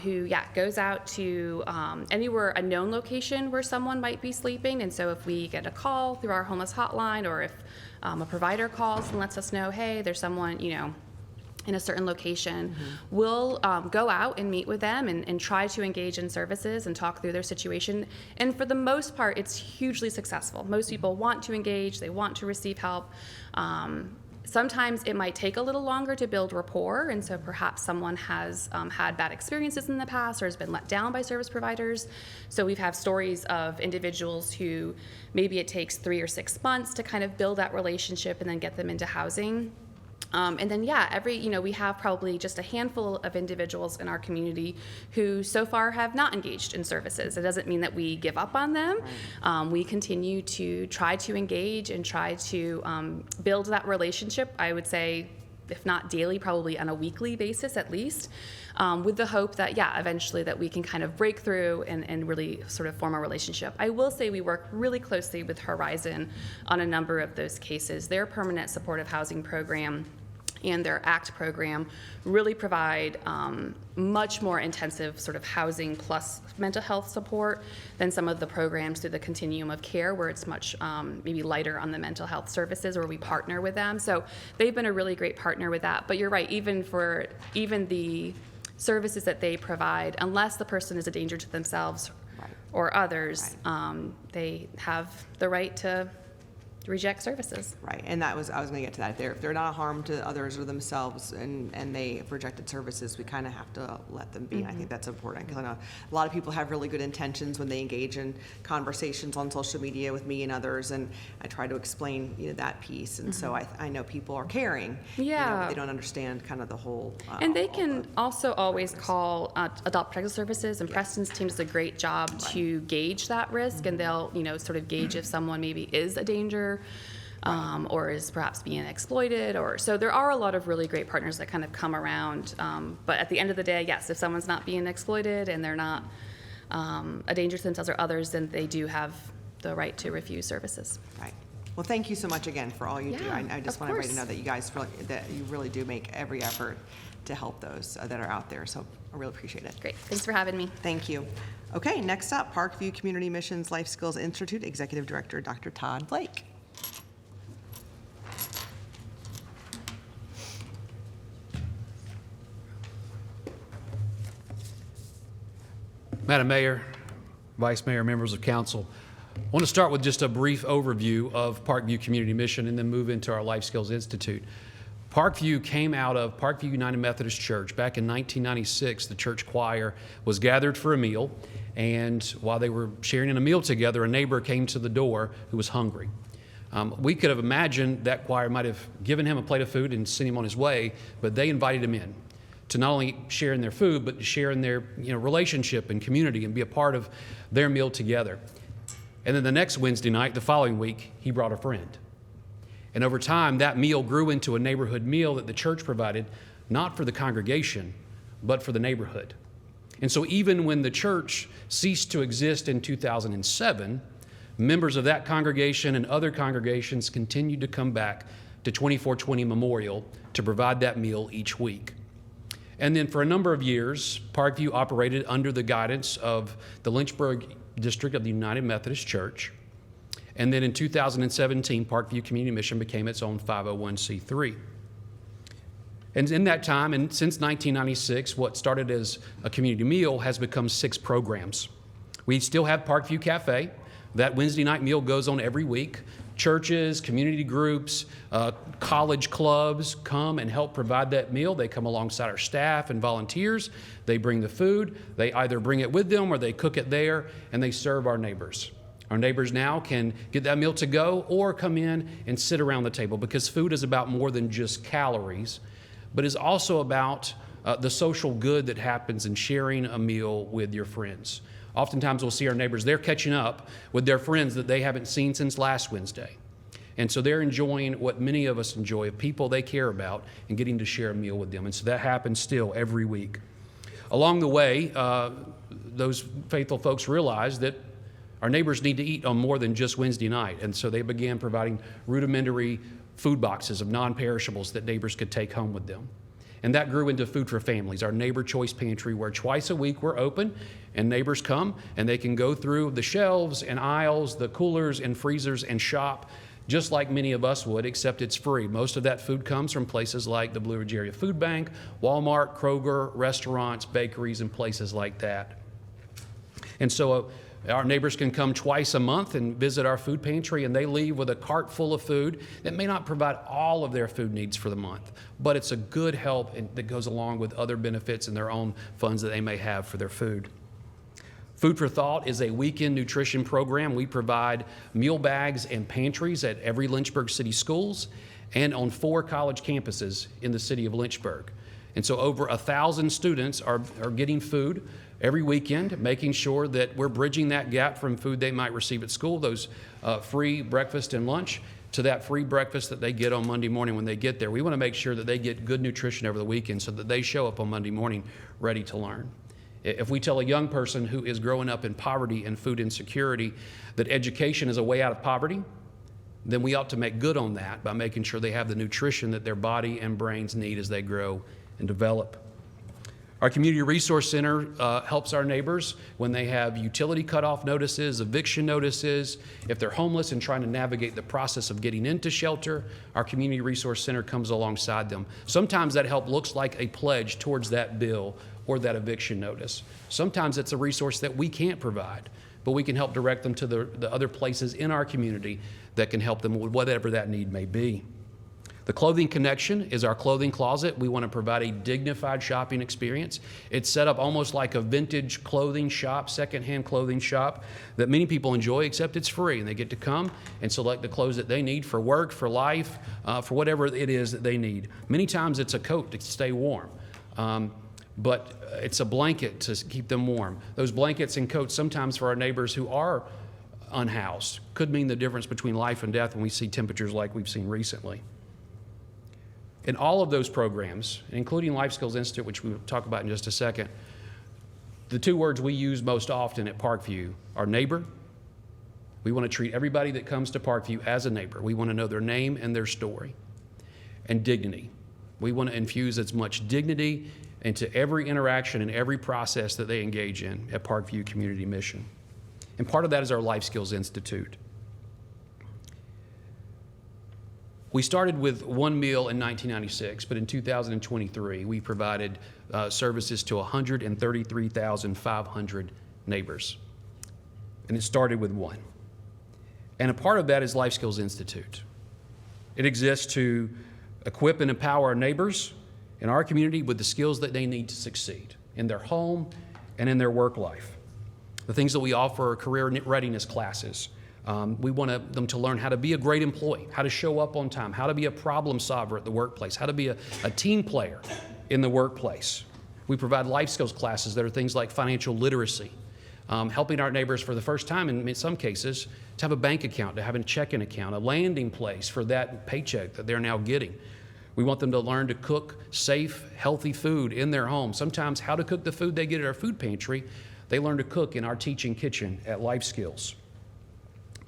who goes out to anywhere, a known location where someone might be sleeping. And so if we get a call through our homeless hotline, or if a provider calls and lets us know, hey, there's someone, in a certain location, we'll go out and meet with them and try to engage in services and talk through their situation. And for the most part, it's hugely successful. Most people want to engage, they want to receive help. Sometimes it might take a little longer to build rapport, and so perhaps someone has had bad experiences in the past or has been let down by service providers. So we've had stories of individuals who maybe it takes 3 or 6 months to kind of build that relationship and then get them into housing. And then, we have probably just a handful of individuals in our community who so far have not engaged in services. It doesn't mean that we give up on them. We continue to try to engage and try to build that relationship, I would say, if not daily, probably on a weekly basis at least, with the hope that, eventually that we can kind of break through and really sort of form a relationship. I will say we work really closely with Horizon on a number of those cases. Their permanent supportive housing program and their ACT program really provide much more intensive sort of housing plus mental health support than some of the programs through the continuum of care, where it's much maybe lighter on the mental health services, where we partner with them. So they've been a really great partner with that. But you're right, even the services that they provide, unless the person is a danger to themselves or others, they have the right to reject services. Right, and I was going to get to that. If they're not a harm to others or themselves, and they've rejected services, we kind of have to let them be. And I think that's important, because I know a lot of people have really good intentions when they engage in conversations on social media with me and others, and I try to explain that piece. And so I know people are caring. But they don't understand kind of the whole. And they can also always call Adult Protective Services, and Preston's team does a great job to gauge that risk, and they'll sort of gauge if someone maybe is a danger. Or is perhaps being exploited, so there are a lot of really great partners that kind of come around. But at the end of the day, yes, if someone's not being exploited and they're not a danger to themselves or others, then they do have the right to refuse services. Right. Well, thank you so much again for all you do. I just want everybody to know that you guys that you really do make every effort to help those that are out there. So I really appreciate it. Great. Thanks for having me. Thank you. Okay, next up, Parkview Community Missions Life Skills Institute Executive Director, Dr. Todd Blake. Madam Mayor, Vice Mayor, members of council, I want to start with just a brief overview of Parkview Community Mission and then move into our Life Skills Institute. Parkview came out of Parkview United Methodist Church. Back in 1996, the church choir was gathered for a meal, and while they were sharing in a meal together, a neighbor came to the door who was hungry. We could have imagined that choir might have given him a plate of food and sent him on his way, but they invited him in to not only share in their food, but to share in their relationship and community and be a part of their meal together. And then the next Wednesday night, the following week, he brought a friend. And over time, that meal grew into a neighborhood meal that the church provided, not for the congregation, but for the neighborhood. And so even when the church ceased to exist in 2007, members of that congregation and other congregations continued to come back to 2420 Memorial to provide that meal each week. And then for a number of years, Parkview operated under the guidance of the Lynchburg district of the United Methodist Church. And then in 2017, Parkview Community Mission became its own 501c3. And in that time, and since 1996, what started as a community meal has become 6 programs. We still have Parkview Cafe. That Wednesday night meal goes on every week. Churches, community groups, college clubs come and help provide that meal. They come alongside our staff and volunteers. They bring the food. They either bring it with them or they cook it there, and they serve our neighbors. Our neighbors now can get that meal to go or come in and sit around the table, because food is about more than just calories, but is also about the social good that happens in sharing a meal with your friends. Oftentimes we'll see our neighbors, they're catching up with their friends that they haven't seen since last Wednesday. And so they're enjoying what many of us enjoy, of people they care about and getting to share a meal with them. And so that happens still every week. Along the way, those faithful folks realized that our neighbors need to eat on more than just Wednesday night. And so they began providing rudimentary food boxes of non-perishables that neighbors could take home with them. And that grew into Food for Families, our neighbor choice pantry, where twice a week we're open and neighbors come and they can go through the shelves and aisles, the coolers and freezers, and shop just like many of us would, except it's free. Most of that food comes from places like the Blue Ridge Area Food Bank, Walmart, Kroger, restaurants, bakeries, and places like that. And so our neighbors can come twice a month and visit our food pantry, and they leave with a cart full of food that may not provide all of their food needs for the month, but it's a good help that goes along with other benefits and their own funds that they may have for their food. Food for Thought is a weekend nutrition program. We provide meal bags and pantries at every Lynchburg City schools and on 4 college campuses in the city of Lynchburg. And so over 1,000 students are getting food every weekend, making sure that we're bridging that gap from food they might receive at school, those free breakfast and lunch, to that free breakfast that they get on Monday morning when they get there. We want to make sure that they get good nutrition over the weekend so that they show up on Monday morning ready to learn. If we tell a young person who is growing up in poverty and food insecurity that education is a way out of poverty, then we ought to make good on that by making sure they have the nutrition that their body and brains need as they grow and develop. Our Community Resource Center helps our neighbors when they have utility cutoff notices, eviction notices. If they're homeless and trying to navigate the process of getting into shelter, our Community Resource Center comes alongside them. Sometimes that help looks like a pledge towards that bill or that eviction notice. Sometimes it's a resource that we can't provide, but we can help direct them to the other places in our community that can help them with whatever that need may be. The Clothing Connection is our clothing closet. We want to provide a dignified shopping experience. It's set up almost like a vintage clothing shop, secondhand clothing shop that many people enjoy, except it's free. And they get to come and select the clothes that they need for work, for life, for whatever it is that they need. Many times it's a coat to stay warm, but it's a blanket to keep them warm. Those blankets and coats sometimes for our neighbors who are unhoused could mean the difference between life and death when we see temperatures like we've seen recently. In all of those programs, including Life Skills Institute, which we'll talk about in just a second, the 2 words we use most often at Parkview are neighbor. We want to treat everybody that comes to Parkview as a neighbor. We want to know their name and their story. And dignity. We want to infuse as much dignity into every interaction and every process that they engage in at Parkview Community Mission. And part of that is our Life Skills Institute. We started with 1 meal in 1996, but in 2023, we provided services to 133,500 neighbors. And it started with 1. And a part of that is Life Skills Institute. It exists to equip and empower our neighbors in our community with the skills that they need to succeed in their home and in their work life. The things that we offer are career readiness classes. We want them to learn how to be a great employee, how to show up on time, how to be a problem solver at the workplace, how to be a team player in the workplace. We provide life skills classes that are things like financial literacy, helping our neighbors for the first time, in some cases, to have a bank account, to have a checking account, a landing place for that paycheck that they're now getting. We want them to learn to cook safe, healthy food in their home. Sometimes how to cook the food they get at our food pantry, they learn to cook in our teaching kitchen at Life Skills.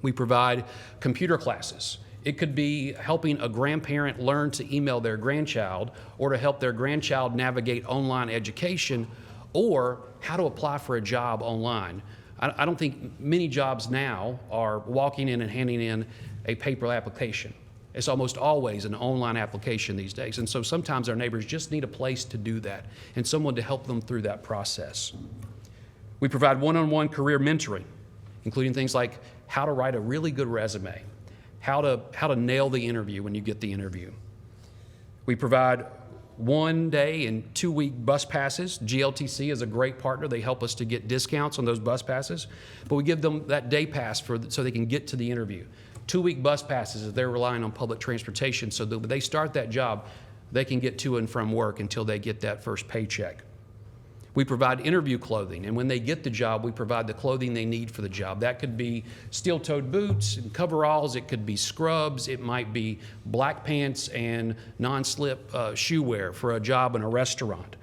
We provide computer classes. It could be helping a grandparent learn to email their grandchild, or to help their grandchild navigate online education, or how to apply for a job online. I don't think many jobs now are walking in and handing in a paper application. It's almost always an online application these days. And so sometimes our neighbors just need a place to do that and someone to help them through that process. We provide one-on-one career mentoring, including things like how to write a really good resume, how to nail the interview when you get the interview. We provide 1-day and 2-week bus passes. GLTC is a great partner. They help us to get discounts on those bus passes, but we give them that day pass so they can get to the interview. 2-week bus passes if they're relying on public transportation, so that when they start that job, they can get to and from work until they get that first paycheck. We provide interview clothing, and when they get the job, we provide the clothing they need for the job. That could be steel-toed boots and coveralls. It could be scrubs. It might be black pants and non-slip shoe wear for a job in a restaurant.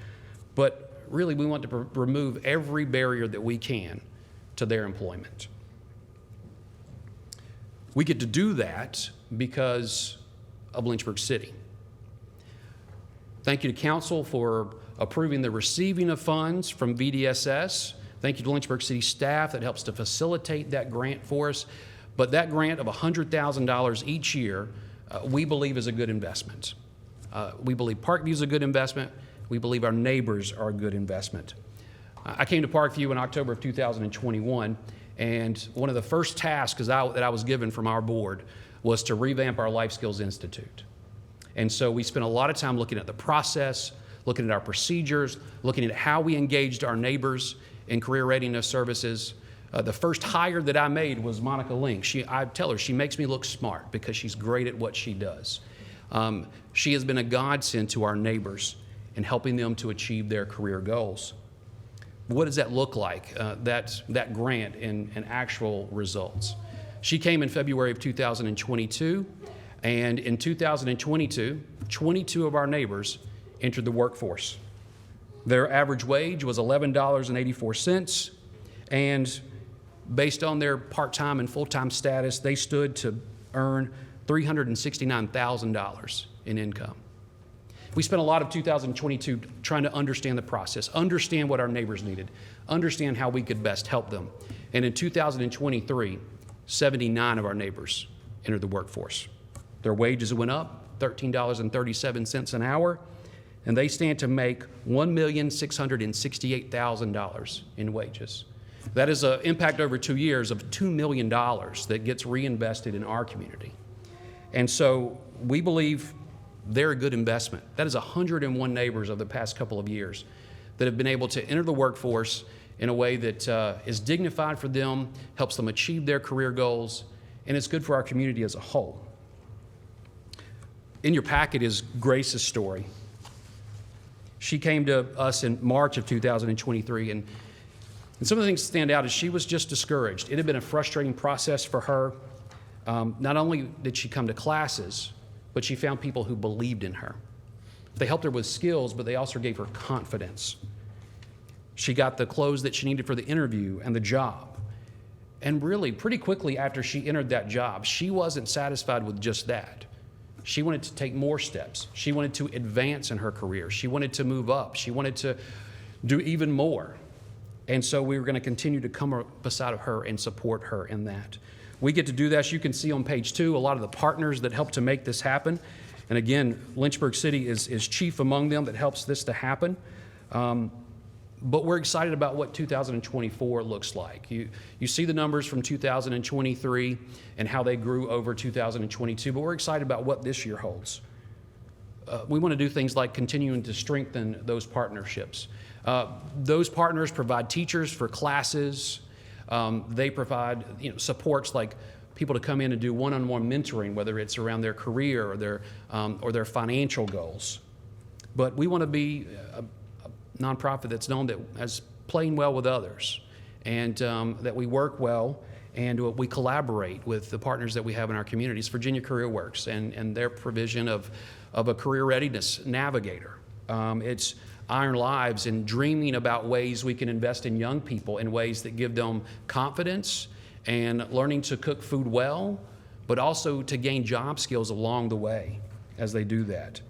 But really, we want to remove every barrier that we can to their employment. We get to do that because of Lynchburg City. Thank you to Council for approving the receiving of funds from VDSS. Thank you to Lynchburg City staff that helps to facilitate that grant for us. But that grant of $100,000 each year, we believe is a good investment. We believe Parkview is a good investment. We believe our neighbors are a good investment. I came to Parkview in October of 2021, and one of the first tasks that I was given from our board was to revamp our Life Skills Institute. And so we spent a lot of time looking at the process, looking at our procedures, looking at how we engaged our neighbors in career readiness services. The first hire that I made was Monica Link. I tell her she makes me look smart because she's great at what she does. She has been a godsend to our neighbors in helping them to achieve their career goals. What does that look like, that grant in actual results? She came in February of 2022, and in 2022, 22 of our neighbors entered the workforce. Their average wage was $11.84, and based on their part-time and full-time status, they stood to earn $369,000 in income. We spent a lot of 2022 trying to understand the process, understand what our neighbors needed, understand how we could best help them. And in 2023, 79 of our neighbors entered the workforce. Their wages went up, $13.37 an hour, and they stand to make $1,668,000 in wages. That is an impact over 2 years of $2 million that gets reinvested in our community. And so we believe they're a good investment. That is 101 neighbors over the past couple of years that have been able to enter the workforce in a way that is dignified for them, helps them achieve their career goals, and it's good for our community as a whole. In your packet is Grace's story. She came to us in March of 2023, and some of the things that stand out is she was just discouraged. It had been a frustrating process for her. Not only did she come to classes, but she found people who believed in her. They helped her with skills, but they also gave her confidence. She got the clothes that she needed for the interview and the job. And really, pretty quickly after she entered that job, she wasn't satisfied with just that. She wanted to take more steps. She wanted to advance in her career. She wanted to move up. She wanted to do even more. And so we were going to continue to come beside of her and support her in that. We get to do that. As you can see on page 2, a lot of the partners that help to make this happen. And again, Lynchburg City is chief among them that helps this to happen. But we're excited about what 2024 looks like. You see the numbers from 2023 and how they grew over 2022, but we're excited about what this year holds. We want to do things like continuing to strengthen those partnerships. Those partners provide teachers for classes. They provide supports like people to come in and do one-on-one mentoring, whether it's around their career or their financial goals. But we want to be a nonprofit that's known as playing well with others and that we work well and we collaborate with the partners that we have in our communities. Virginia Career Works and their provision of a career readiness navigator. It's Iron Lives and dreaming about ways we can invest in young people in ways that give them confidence and learning to cook food well, but also to gain job skills along the way as they do that.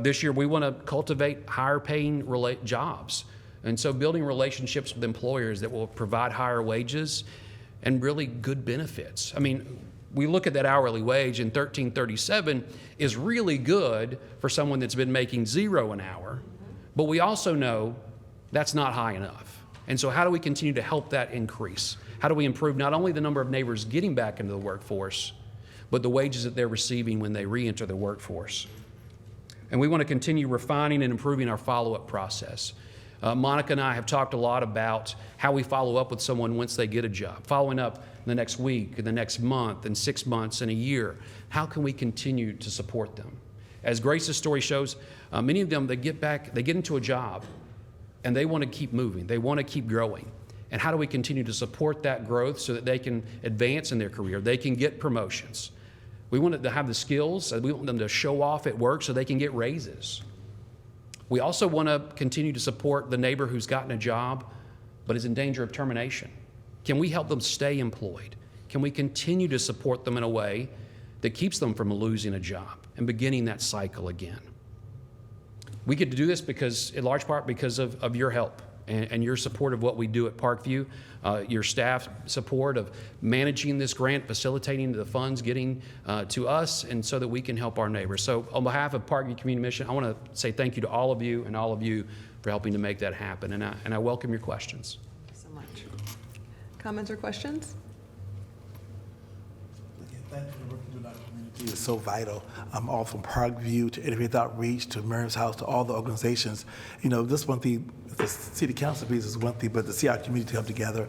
This year, we want to cultivate higher paying jobs. And so building relationships with employers that will provide higher wages and really good benefits. I mean, we look at that hourly wage, and $13.37 is really good for someone that's been making $0 an hour, but we also know that's not high enough. And so how do we continue to help that increase? How do we improve not only the number of neighbors getting back into the workforce, but the wages that they're receiving when they re-enter the workforce? And we want to continue refining and improving our follow-up process. Monica and I have talked a lot about how we follow up with someone once they get a job, following up the next week, and the next month, and 6 months, and a year. How can we continue to support them? As Grace's story shows, many of them, they get into a job, and they want to keep moving. They want to keep growing. And how do we continue to support that growth so that they can advance in their career? They can get promotions. We want them to have the skills. We want them to show off at work so they can get raises. We also want to continue to support the neighbor who's gotten a job but is in danger of termination. Can we help them stay employed? Can we continue to support them in a way that keeps them from losing a job and beginning that cycle again? We get to do this in large part because of your help and your support of what we do at Parkview, your staff support of managing this grant, facilitating the funds getting to us, and so that we can help our neighbors. So on behalf of Parkview Community Mission, I want to say thank you to all of you and all of you for helping to make that happen, and I welcome your questions. Thank you so much. Comments or questions? Again, thank you for working with our community. It's so vital. All from Parkview to Interfaith Outreach to Mary's House to all the organizations. You know, this one thing, the city council piece is one thing, but to see our community come together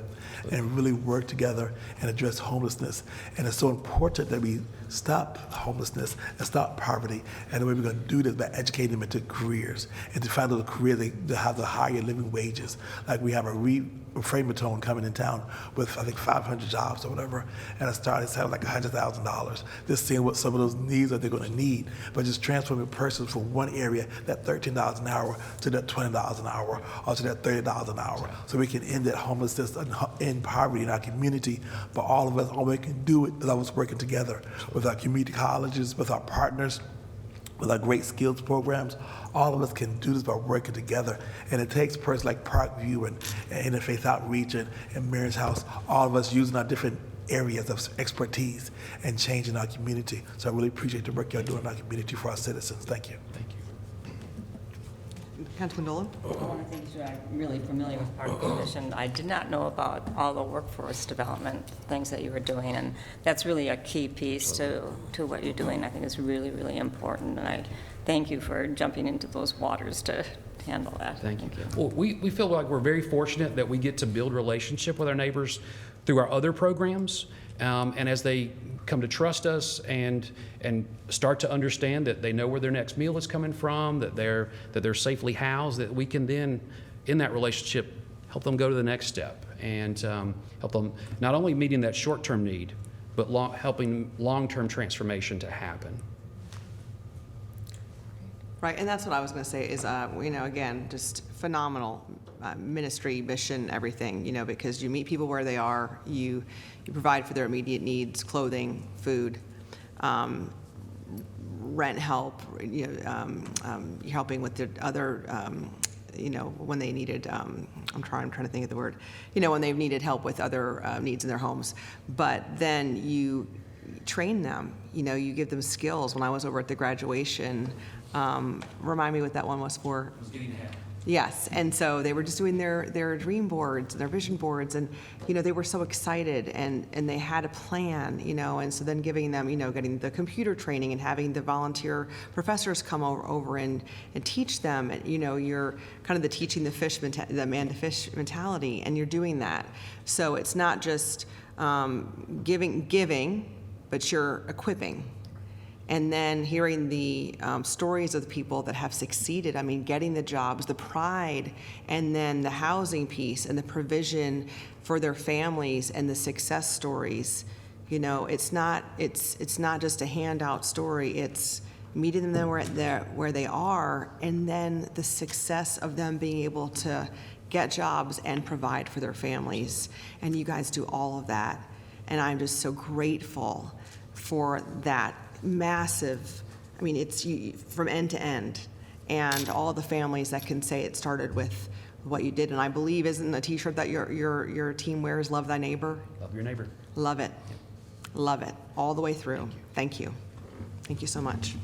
and really work together and address homelessness. And it's so important that we stop homelessness and stop poverty. And the way we're going to do this by educating them into careers and to find those careers that have the higher living wages. Like we have a Framerton coming in town with, I think, 500 jobs or whatever. And it started sounding like $100,000. Just seeing what some of those needs are they're going to need, but just transforming persons from one area, that $13 an hour, to that $20 an hour, or to that $30 an hour, so we can end that homelessness and end poverty in our community. But all of us, all we can do it is always working together with our community colleges, with our partners, with our great skills programs. All of us can do this by working together. And it takes persons like Parkview and Interfaith Outreach and Mary's House, all of us using our different areas of expertise and changing our community. So I really appreciate the work you're doing in our community for our citizens. Thank you. Thank you. Councilman Dolan? One of the things that I'm really familiar with Park Commission, I did not know about all the workforce development things that you were doing, and that's really a key piece to what you're doing. I think it's really, really important, and I thank you for jumping into those waters to handle that. Thank you. Well, we feel like we're very fortunate that we get to build relationship with our neighbors through our other programs, and as they come to trust us and start to understand that they know where their next meal is coming from, that they're safely housed, that we can then, in that relationship, help them go to the next step and help them not only meeting that short-term need, but helping long-term transformation to happen. Right, and that's what I was going to say is, again, just phenomenal ministry, mission, everything, because you meet people where they are, you provide for their immediate needs, clothing, food, rent help, you're helping with the other, when they needed, I'm trying to think of the word, when they've needed help with other needs in their homes. But then you train them, you give them skills. When I was over at the graduation, remind me what that one was for. It was getting ahead. Yes, and so they were just doing their dream boards, their vision boards, and they were so excited, and they had a plan, and so then giving them, getting the computer training and having the volunteer professors come over and teach them, and you're kind of the teaching the man to fish mentality, and you're doing that. So it's not just giving, but you're equipping. And then hearing the stories of the people that have succeeded, I mean, getting the jobs, the pride, and then the housing piece and the provision for their families and the success stories. You know, it's not just a handout story. It's meeting them where they are, and then the success of them being able to get jobs and provide for their families. And you guys do all of that. And I'm just so grateful for that massive, I mean, it's from end to end, and all the families that can say it started with what you did. And I believe, isn't a t-shirt that your team wears, Love Thy Neighbor? Love your neighbor. Love it. Love it. All the way through. Thank you. Thank you so much.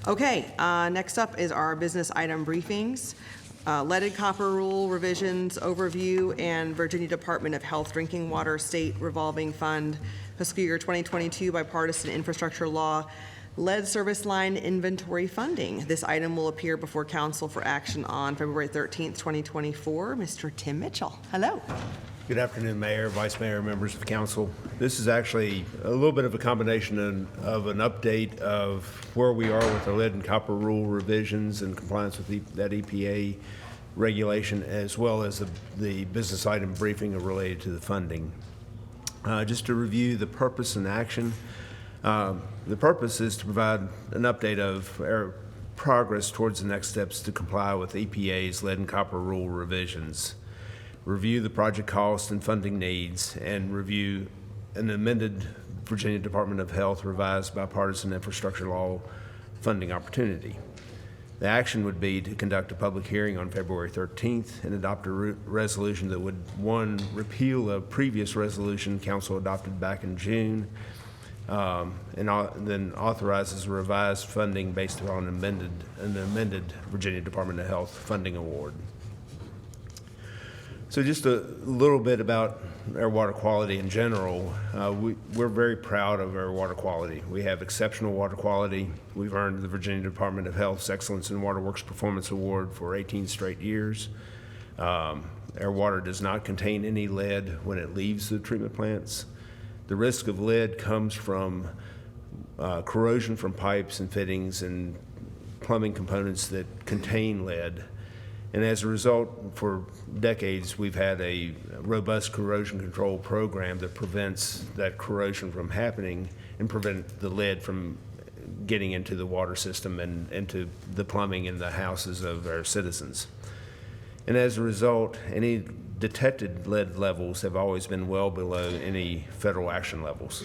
Okay, next up is our business item briefings. Leaded copper rule revisions overview and Virginia Department of Health Drinking Water State Revolving Fund fiscal year 2022 bipartisan infrastructure law lead service line inventory funding. This item will appear before council for action on February 13th, 2024. Mr. Tim Mitchell, hello. Good afternoon, Mayor, Vice Mayor, members of council. This is actually a little bit of a combination of an update of where we are with the lead and copper rule revisions and compliance with that EPA regulation, as well as the business item briefing related to the funding. Just to review the purpose and action, the purpose is to provide an update of our progress towards the next steps to comply with EPA's lead and copper rule revisions, review the project cost and funding needs, and review an amended Virginia Department of Health revised bipartisan infrastructure law funding opportunity. The action would be to conduct a public hearing on February 13th and adopt a resolution that would, one, repeal a previous resolution council adopted back in June, and then authorizes revised funding based upon an amended Virginia Department of Health funding award. So just a little bit about our water quality in general. We're very proud of our water quality. We have exceptional water quality. We've earned the Virginia Department of Health's Excellence in Water Works Performance Award for 18 straight years. Our water does not contain any lead when it leaves the treatment plants. The risk of lead comes from corrosion from pipes and fittings and plumbing components that contain lead. And as a result, for decades, we've had a robust corrosion control program that prevents that corrosion from happening and prevent the lead from getting into the water system and into the plumbing in the houses of our citizens. And as a result, any detected lead levels have always been well below any federal action levels.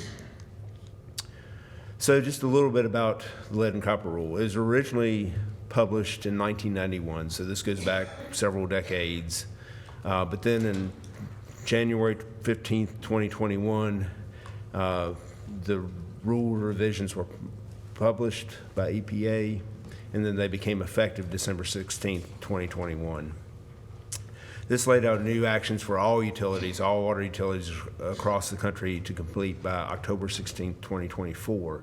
So just a little bit about the lead and copper rule. It was originally published in 1991, so this goes back several decades. But then in January 15th, 2021, the rule revisions were published by EPA, and then they became effective December 16th, 2021. This laid out new actions for all utilities, all water utilities across the country to complete by October 16th, 2024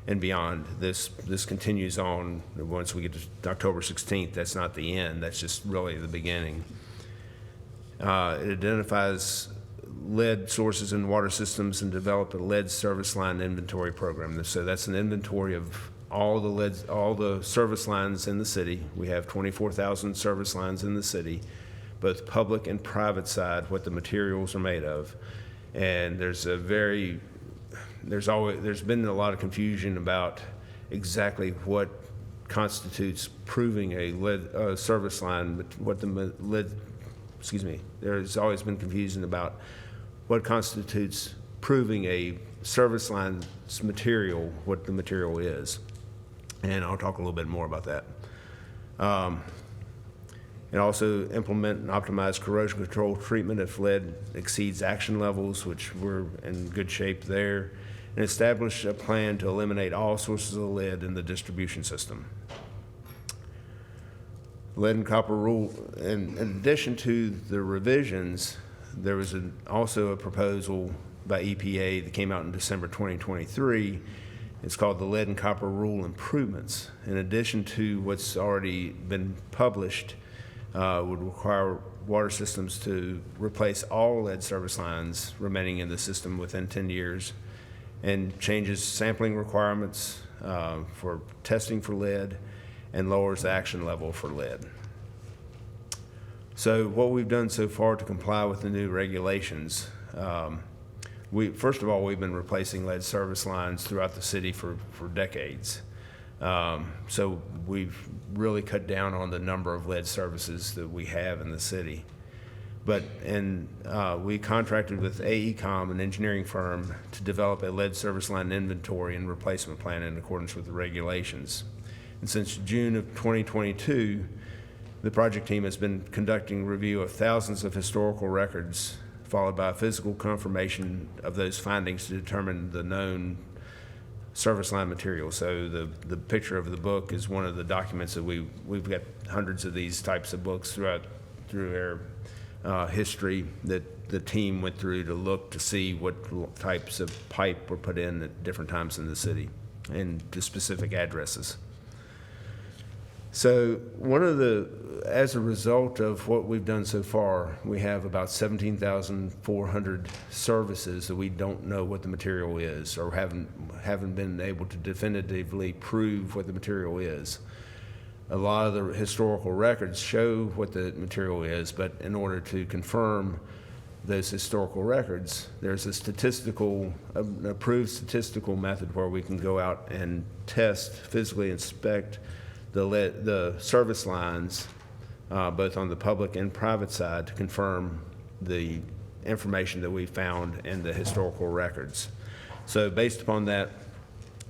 and beyond. This continues on once we get to October 16th. That's not the end, that's just really the beginning. It identifies lead sources in water systems and developed a lead service line inventory program. So that's an inventory of all the service lines in the city. We have 24,000 service lines in the city, both public and private side, what the materials are made of. And there's been a lot of confusion about exactly what constitutes proving a lead service line, there's always been confusion about what constitutes proving a service line's material, what the material is. And I'll talk a little bit more about that. And also implement and optimize corrosion control treatment if lead exceeds action levels, which we're in good shape there, and establish a plan to eliminate all sources of lead in the distribution system. Lead and copper rule, in addition to the revisions, there was also a proposal by EPA that came out in December 2023. It's called the Lead and Copper Rule Improvements. In addition to what's already been published, would require water systems to replace all lead service lines remaining in the system within 10 years and changes sampling requirements for testing for lead and lowers the action level for lead. So what we've done so far to comply with the new regulations, first of all, we've been replacing lead service lines throughout the city for decades. So we've really cut down on the number of lead services that we have in the city. We contracted with AECom, an engineering firm, to develop a lead service line inventory and replacement plan in accordance with the regulations. And since June of 2022, the project team has been conducting review of thousands of historical records, followed by a physical confirmation of those findings to determine the known service line material. So the picture of the book is one of the documents that we've got hundreds of these types of books through our history that the team went through to look to see what types of pipe were put in at different times in the city and to specific addresses. So as a result of what we've done so far, we have about 17,400 services that we don't know what the material is or haven't been able to definitively prove what the material is. A lot of the historical records show what the material is, but in order to confirm those historical records, there's an approved statistical method where we can go out and physically inspect the service lines, both on the public and private side, to confirm the information that we found in the historical records. So based upon that,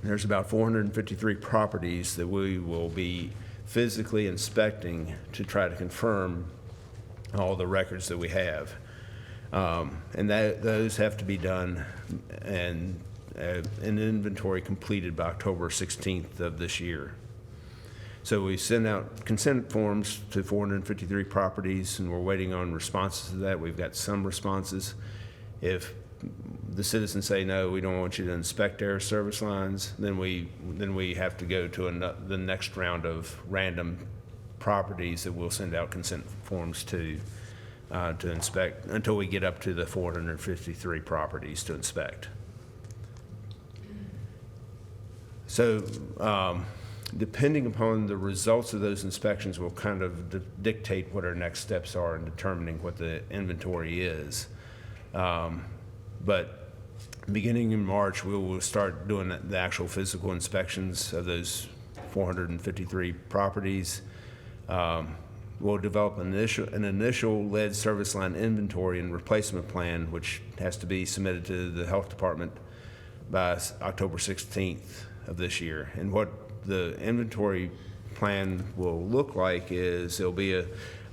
there's about 453 properties that we will be physically inspecting to try to confirm all the records that we have. Those have to be done and an inventory completed by October 16th of this year. So we sent out consent forms to 453 properties, and we're waiting on responses to that. We've got some responses. If the citizens say, no, we don't want you to inspect our service lines, then we have to go to the next round of random properties that we'll send out consent forms to inspect until we get up to the 453 properties to inspect. So depending upon the results of those inspections will kind of dictate what our next steps are in determining what the inventory is. But beginning in March, we will start doing the actual physical inspections of those 453 properties. We'll develop an initial lead service line inventory and replacement plan, which has to be submitted to the health department by October 16th of this year. And what the inventory plan will look like is it'll be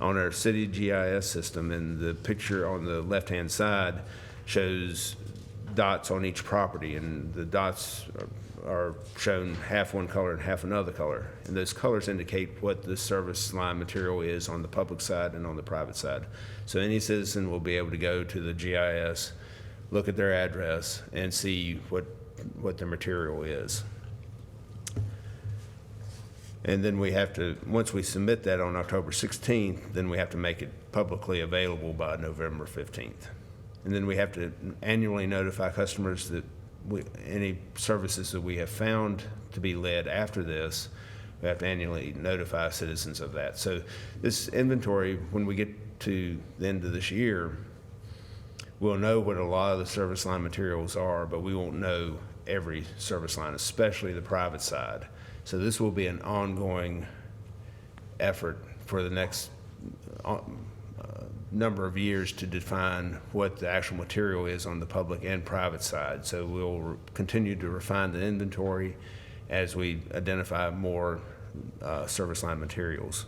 on our city GIS system, and the picture on the left-hand side shows dots on each property, and the dots are shown half one color and half another color. And those colors indicate what the service line material is on the public side and on the private side. So any citizen will be able to go to the GIS, look at their address, and see what their material is. And then we have to, once we submit that on October 16th, then we have to make it publicly available by November 15th. And then we have to annually notify customers that any services that we have found to be lead after this, we have to annually notify citizens of that. So this inventory, when we get to the end of this year, we'll know what a lot of the service line materials are, but we won't know every service line, especially the private side. So this will be an ongoing effort for the next number of years to define what the actual material is on the public and private side. So we'll continue to refine the inventory as we identify more service line materials.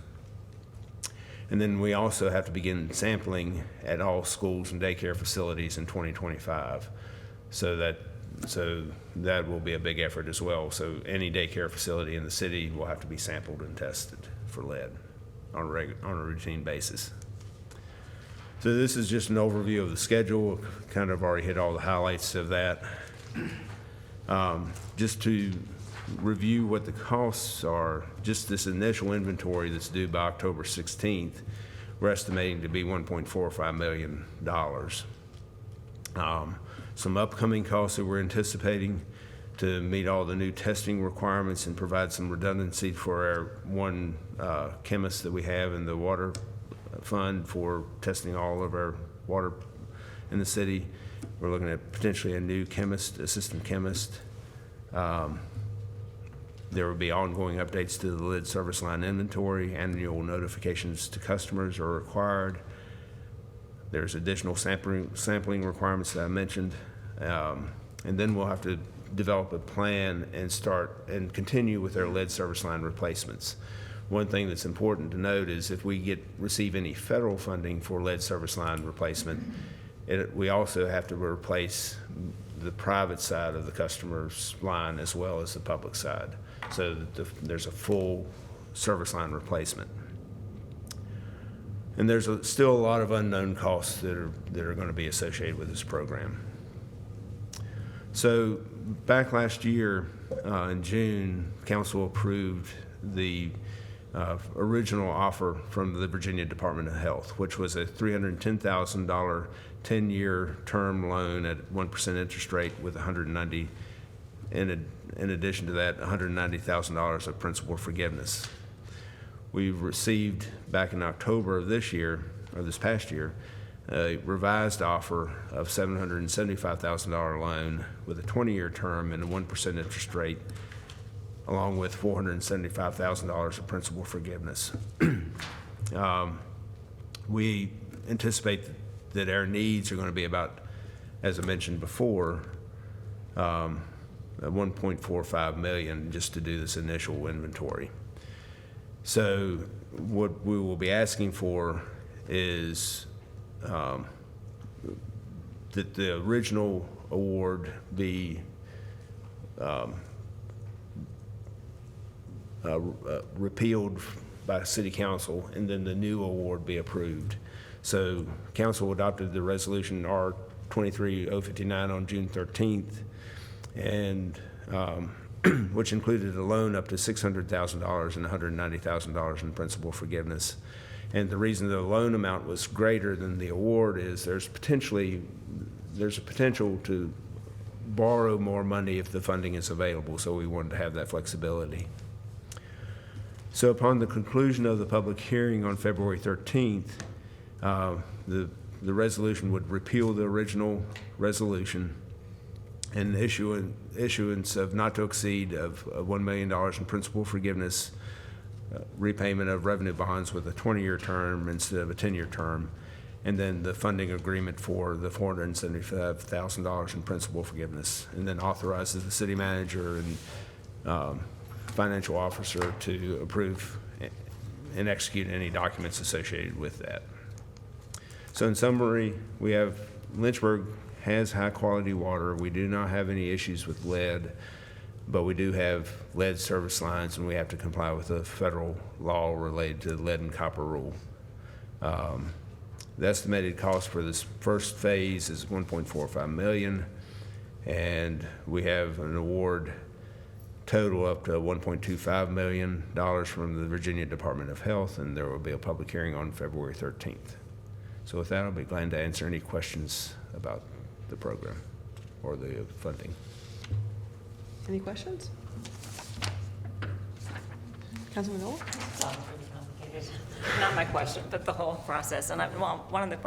And then we also have to begin sampling at all schools and daycare facilities in 2025. So that will be a big effort as well. So any daycare facility in the city will have to be sampled and tested for lead on a routine basis. So this is just an overview of the schedule. Kind of already hit all the highlights of that. Just to review what the costs are, just this initial inventory that's due by October 16th, we're estimating to be $1.45 million. some upcoming costs that we're anticipating to meet all the new testing requirements and provide some redundancy for our one chemist that we have in the water fund for testing all of our water in the city. We're looking at potentially a new chemist, assistant chemist. There will be ongoing updates to the lid service line inventory. Annual notifications to customers are required. There's additional sampling requirements that I mentioned. And then we'll have to develop a plan and start and continue with our lead service line replacements. One thing that's important to note is if we receive any federal funding for lead service line replacement, we also have to replace the private side of the customer's line as well as the public side, so that there's a full service line replacement. And there's still a lot of unknown costs that are going to be associated with this program. So back last year in June, council approved the original offer from the Virginia Department of Health, which was a $310,000 10-year term loan at 1% interest rate with $190,000, in addition to that, $190,000 of principal forgiveness. We received back in October of this year, or this past year, a revised offer of $775,000 loan with a 20-year term and a 1% interest rate, along with $475,000 of principal forgiveness. We anticipate that our needs are going to be about, as I mentioned before, $1.45 million just to do this initial inventory. So what we will be asking for is that the original award be repealed by City Council, and then the new award be approved. So Council adopted the resolution R-23-059 on June 13th, and which included a loan up to $600,000 and $190,000 in principal forgiveness. And the reason the loan amount was greater than the award is there's a potential to borrow more money if the funding is available, so we wanted to have that flexibility. So upon the conclusion of the public hearing on February 13th, the resolution would repeal the original resolution and issuance of not to exceed of $1 million in principal forgiveness, repayment of revenue bonds with a 20-year term instead of a 10-year term, and then the funding agreement for the $475,000 in principal forgiveness, and then authorizes the city manager and financial officer to approve and execute any documents associated with that. So in summary, we have Lynchburg has high quality water. We do not have any issues with lead, but we do have lead service lines, and we have to comply with the federal law related to the lead and copper rule. The estimated cost for this first phase is $1.45 million, and we have an award total up to $1.25 million from the Virginia Department of Health, and there will be a public hearing on February 13th. So with that, I'll be glad to answer any questions about the program or the funding. Any questions? Councilman Noel? Not my question, but the whole process. And I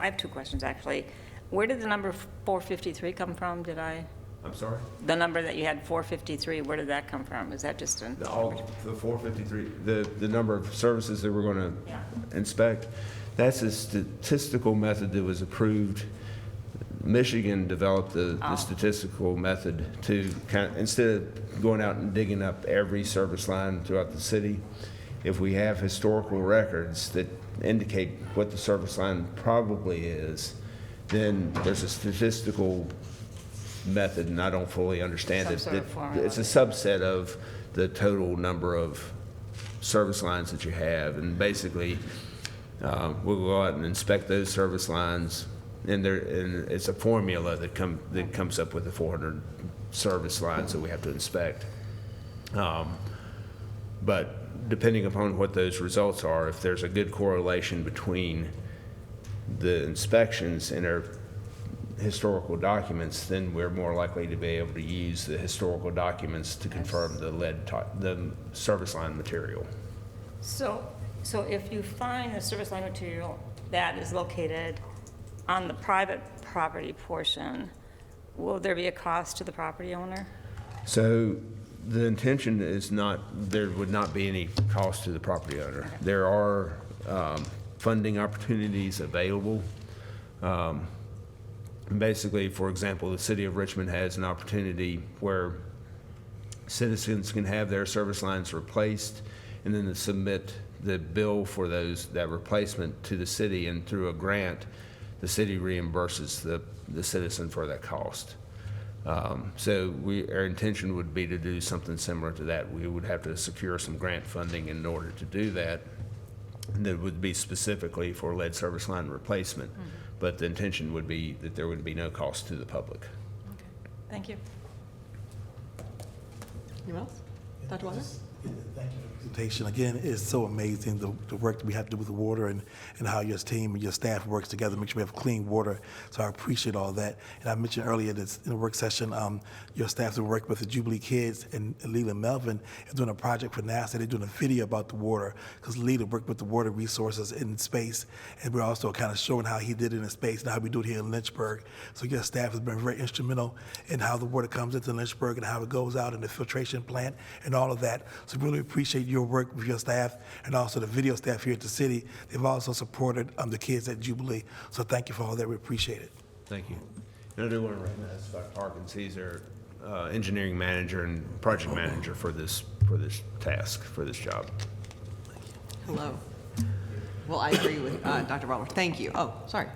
have two questions, actually. Where did the number 453 come from? I'm sorry? The number that you had, 453, where did that come from? Is that just an? The 453, the number of services that we're going to inspect, that's a statistical method that was approved. Michigan developed the statistical method to instead of going out and digging up every service line throughout the city, if we have historical records that indicate what the service line probably is, then there's a statistical method, and I don't fully understand it. It's a subset of the total number of service lines that you have, and basically we'll go out and inspect those service lines, and it's a formula that comes up with the 400 service lines that we have to inspect. But depending upon what those results are, if there's a good correlation between the inspections and our historical documents, then we're more likely to be able to use the historical documents to confirm the service line material. So if you find the service line material that is located on the private property portion, will there be a cost to the property owner? So the intention is not, there would not be any cost to the property owner. There are funding opportunities available. Basically, for example, the city of Richmond has an opportunity where citizens can have their service lines replaced and then to submit the bill for that replacement to the city, and through a grant, the city reimburses the citizen for that cost. So our intention would be to do something similar to that. We would have to secure some grant funding in order to do that. And that would be specifically for lead service line replacement. Mm-hmm. But the intention would be that there would be no cost to the public. Okay, thank you. Anyone else? Dr. Walker? Thank you for the presentation. Again, it's so amazing the work that we have to do with the water and how your team and your staff works together to make sure we have clean water. So I appreciate all that. And I mentioned earlier that in the work session, your staff will work with the Jubilee kids, and Leland Melvin is doing a project for NASA. They're doing a video about the water because Leland worked with the water resources in space, and we're also kind of showing how he did it in space and how we do it here in Lynchburg. So your staff has been very instrumental in how the water comes into Lynchburg and how it goes out in the filtration plant and all of that. So really appreciate your work with your staff and also the video staff here at the city. They've also supported the kids at Jubilee. So thank you for all that. We appreciate it. Thank you. And I do want to recognize Dr. Parkins. He's our engineering manager and project manager for this task, for this job. Hello. Well, I agree with Dr. Butler. Thank you. Oh, sorry.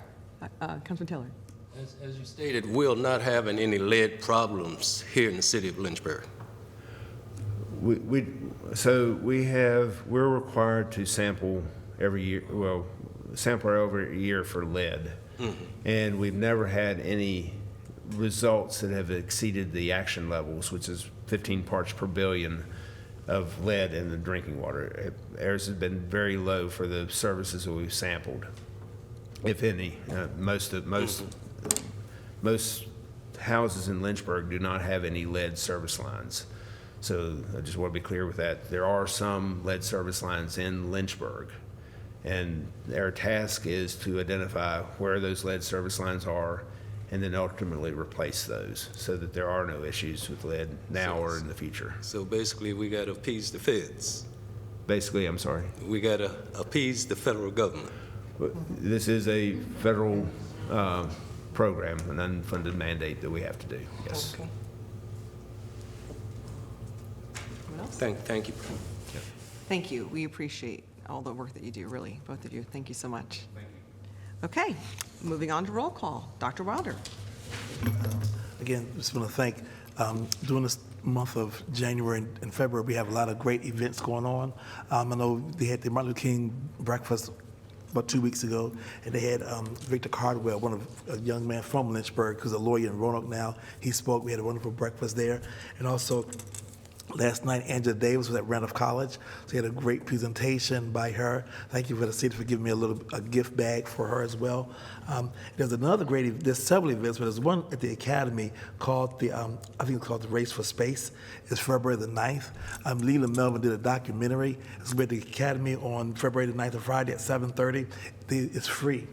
Councilman Taylor. As you stated, we're not having any lead problems here in the city of Lynchburg. We're required to sample every year, sample every year for lead. Mm-hmm. And we've never had any results that have exceeded the action levels, which is 15 parts per billion of lead in the drinking water. Ours has been very low for the services that we've sampled, if any. Most houses in Lynchburg do not have any lead service lines. So I just want to be clear with that. There are some lead service lines in Lynchburg, and our task is to identify where those lead service lines are and then ultimately replace those so that there are no issues with lead now or in the future. So basically, we got to appease the feds. Basically, I'm sorry? We got to appease the federal government. This is a federal program, an unfunded mandate that we have to do, yes. Okay. Thank you. Thank you. We appreciate all the work that you do, really, both of you. Thank you so much. Thank you. Okay, moving on to roll call. Dr. Wilder. Again, just want to thank, during this month of January and February, we have a lot of great events going on. I know they had the Martin Luther King breakfast about 2 weeks ago, and they had Victor Cardwell, a young man from Lynchburg, who's a lawyer in Roanoke now. He spoke. We had a wonderful breakfast there. And also, last night, Angela Davis was at Randolph College. So we had a great presentation by her. Thank you for the city for giving me a gift bag for her as well. There's several events, but there's one at the Academy called I think it's called the Race for Space. It's February the 9th. Leland Melvin did a documentary. It's at the Academy on February the 9th and Friday at 7:30. It's free.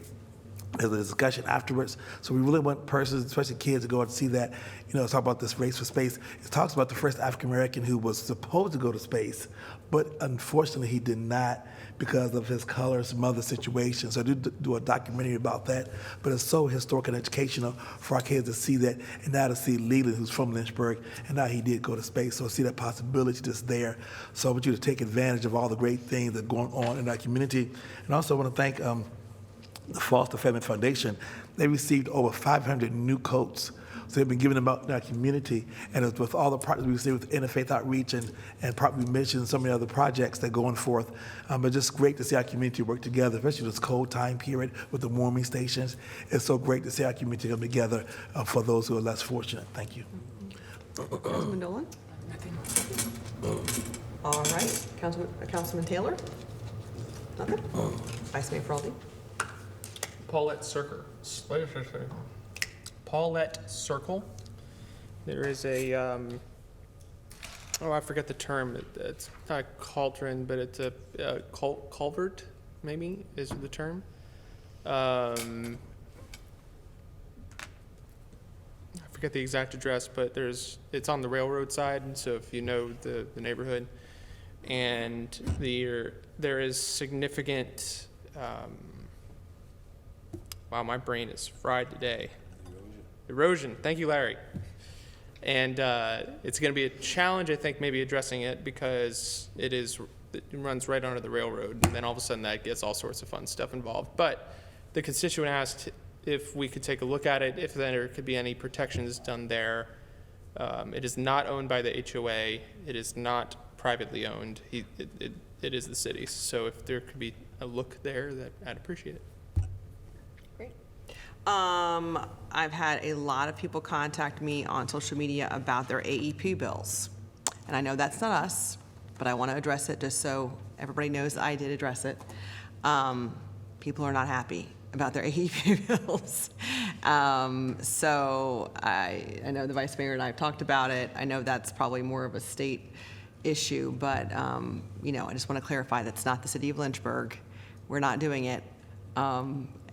There's a discussion afterwards. So we really want persons, especially kids, to go and see that. Talk about this Race for Space. It talks about the first African-American who was supposed to go to space, but unfortunately he did not because of his color, some other situation. So I do a documentary about that. But it's so historic and educational for our kids to see that, and now to see Leland, who's from Lynchburg, and now he did go to space. So see that possibility that's there. So I want you to take advantage of all the great things that are going on in our community. And also I want to thank the Foster Family Foundation. They received over 500 new coats. So they've been giving them out in our community, and it's with all the partners we received with Interfaith Outreach and we mentioned some of the other projects that are going forth. But just great to see our community work together, especially this cold time period with the warming stations. It's so great to see our community come together for those who are less fortunate. Thank you. Councilman Dolan? All right. Councilman Taylor? Nothing? Vice Mayor Fraldi? Paulette Cirker. Paulette Circle. There is a, I forget the term. It's not a cauldron, but it's a culvert, maybe, is the term. I forget the exact address, but it's on the railroad side, and so if you know the neighborhood. And there is significant, wow, my brain is fried today. Erosion. Thank you, Larry. And it's going to be a challenge, I think, maybe addressing it because it runs right under the railroad, and then all of a sudden that gets all sorts of fun stuff involved. But the constituent asked if we could take a look at it, if there could be any protections done there. It is not owned by the HOA. It is not privately owned. It is the city's. So if there could be a look there, I'd appreciate it. I've had a lot of people contact me on social media about their AEP bills. And I know that's not us, but I want to address it just so everybody knows I did address it. People are not happy about their AEP bills. So I know the Vice Mayor and I have talked about it. I know that's probably more of a state issue, but I just want to clarify that's not the city of Lynchburg. We're not doing it.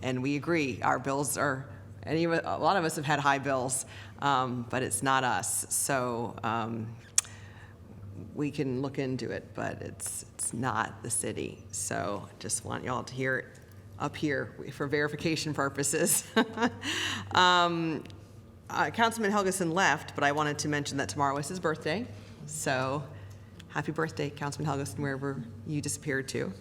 And we agree, our bills are, a lot of us have had high bills, but it's not us. So we can look into it, but it's not the city. So just want y'all to hear it up here for verification purposes. Councilman Helgeson left, but I wanted to mention that tomorrow is his birthday. So happy birthday, Councilman Helgeson, wherever you disappeared to.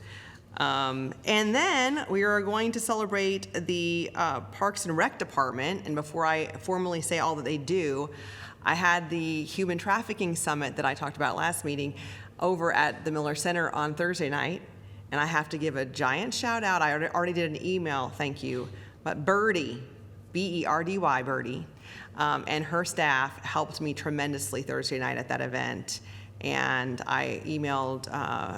And then we are going to celebrate the Parks and Rec Department. And before I formally say all that they do, I had the Human Trafficking Summit that I talked about last meeting over at the Miller Center on Thursday night. And I have to give a giant shout out. I already did an email, thank you. But Birdie, B-E-R-D-Y, Birdie, and her staff helped me tremendously Thursday night at that event. And I emailed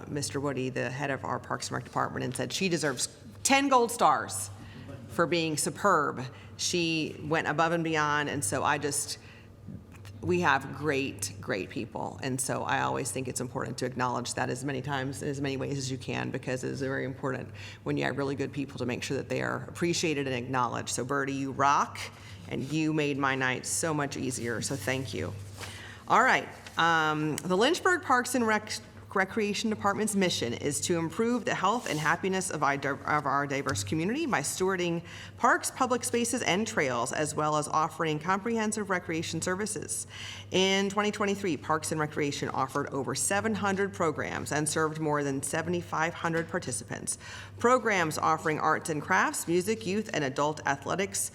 Mr. Woody, the head of our Parks and Rec Department, and said she deserves 10 gold stars for being superb. She went above and beyond, and so we have great, great people. And so I always think it's important to acknowledge that as many times, in as many ways as you can, because it is very important when you have really good people to make sure that they are appreciated and acknowledged. So Birdie, you rock, and you made my night so much easier, so thank you. All right. The Lynchburg Parks and Recreation Department's mission is to improve the health and happiness of our diverse community by stewarding parks, public spaces, and trails, as well as offering comprehensive recreation services. In 2023, Parks and Recreation offered over 700 programs and served more than 7,500 participants. Programs offering arts and crafts, music, youth, and adult athletics,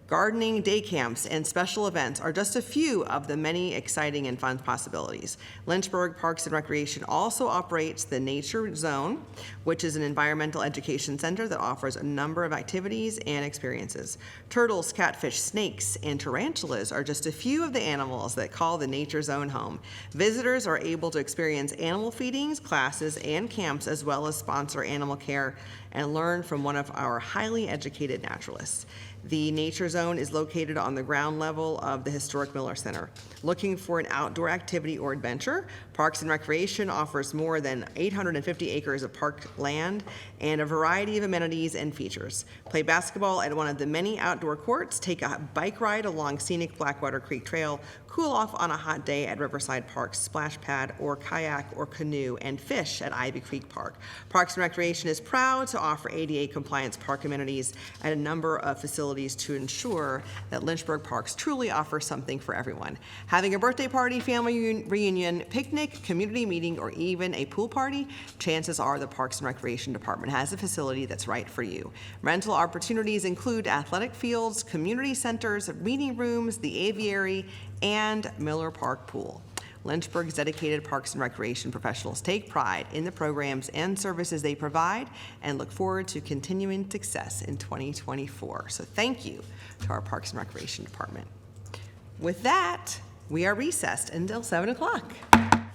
gardening, day camps, and special events are just a few of the many exciting and fun possibilities. Lynchburg Parks and Recreation also operates the Nature Zone, which is an environmental education center that offers a number of activities and experiences. Turtles, catfish, snakes, and tarantulas are just a few of the animals that call the Nature Zone home. Visitors are able to experience animal feedings, classes, and camps, as well as sponsor animal care and learn from one of our highly educated naturalists. The Nature Zone is located on the ground level of the historic Miller Center. Looking for an outdoor activity or adventure? Parks and Recreation offers more than 850 acres of park land and a variety of amenities and features. Play basketball at one of the many outdoor courts, take a bike ride along scenic Blackwater Creek Trail, cool off on a hot day at Riverside Park's splash pad, or kayak or canoe, and fish at Ivy Creek Park. Parks and Recreation is proud to offer ADA compliance park amenities at a number of facilities to ensure that Lynchburg Parks truly offer something for everyone. Having a birthday party, family reunion, picnic, community meeting, or even a pool party, chances are the Parks and Recreation Department has a facility that's right for you. Rental opportunities include athletic fields, community centers, meeting rooms, the aviary, and Miller Park Pool. Lynchburg's dedicated Parks and Recreation professionals take pride in the programs and services they provide and look forward to continuing success in 2024. So thank you to our Parks and Recreation Department. With that, we are recessed until 7 o'clock.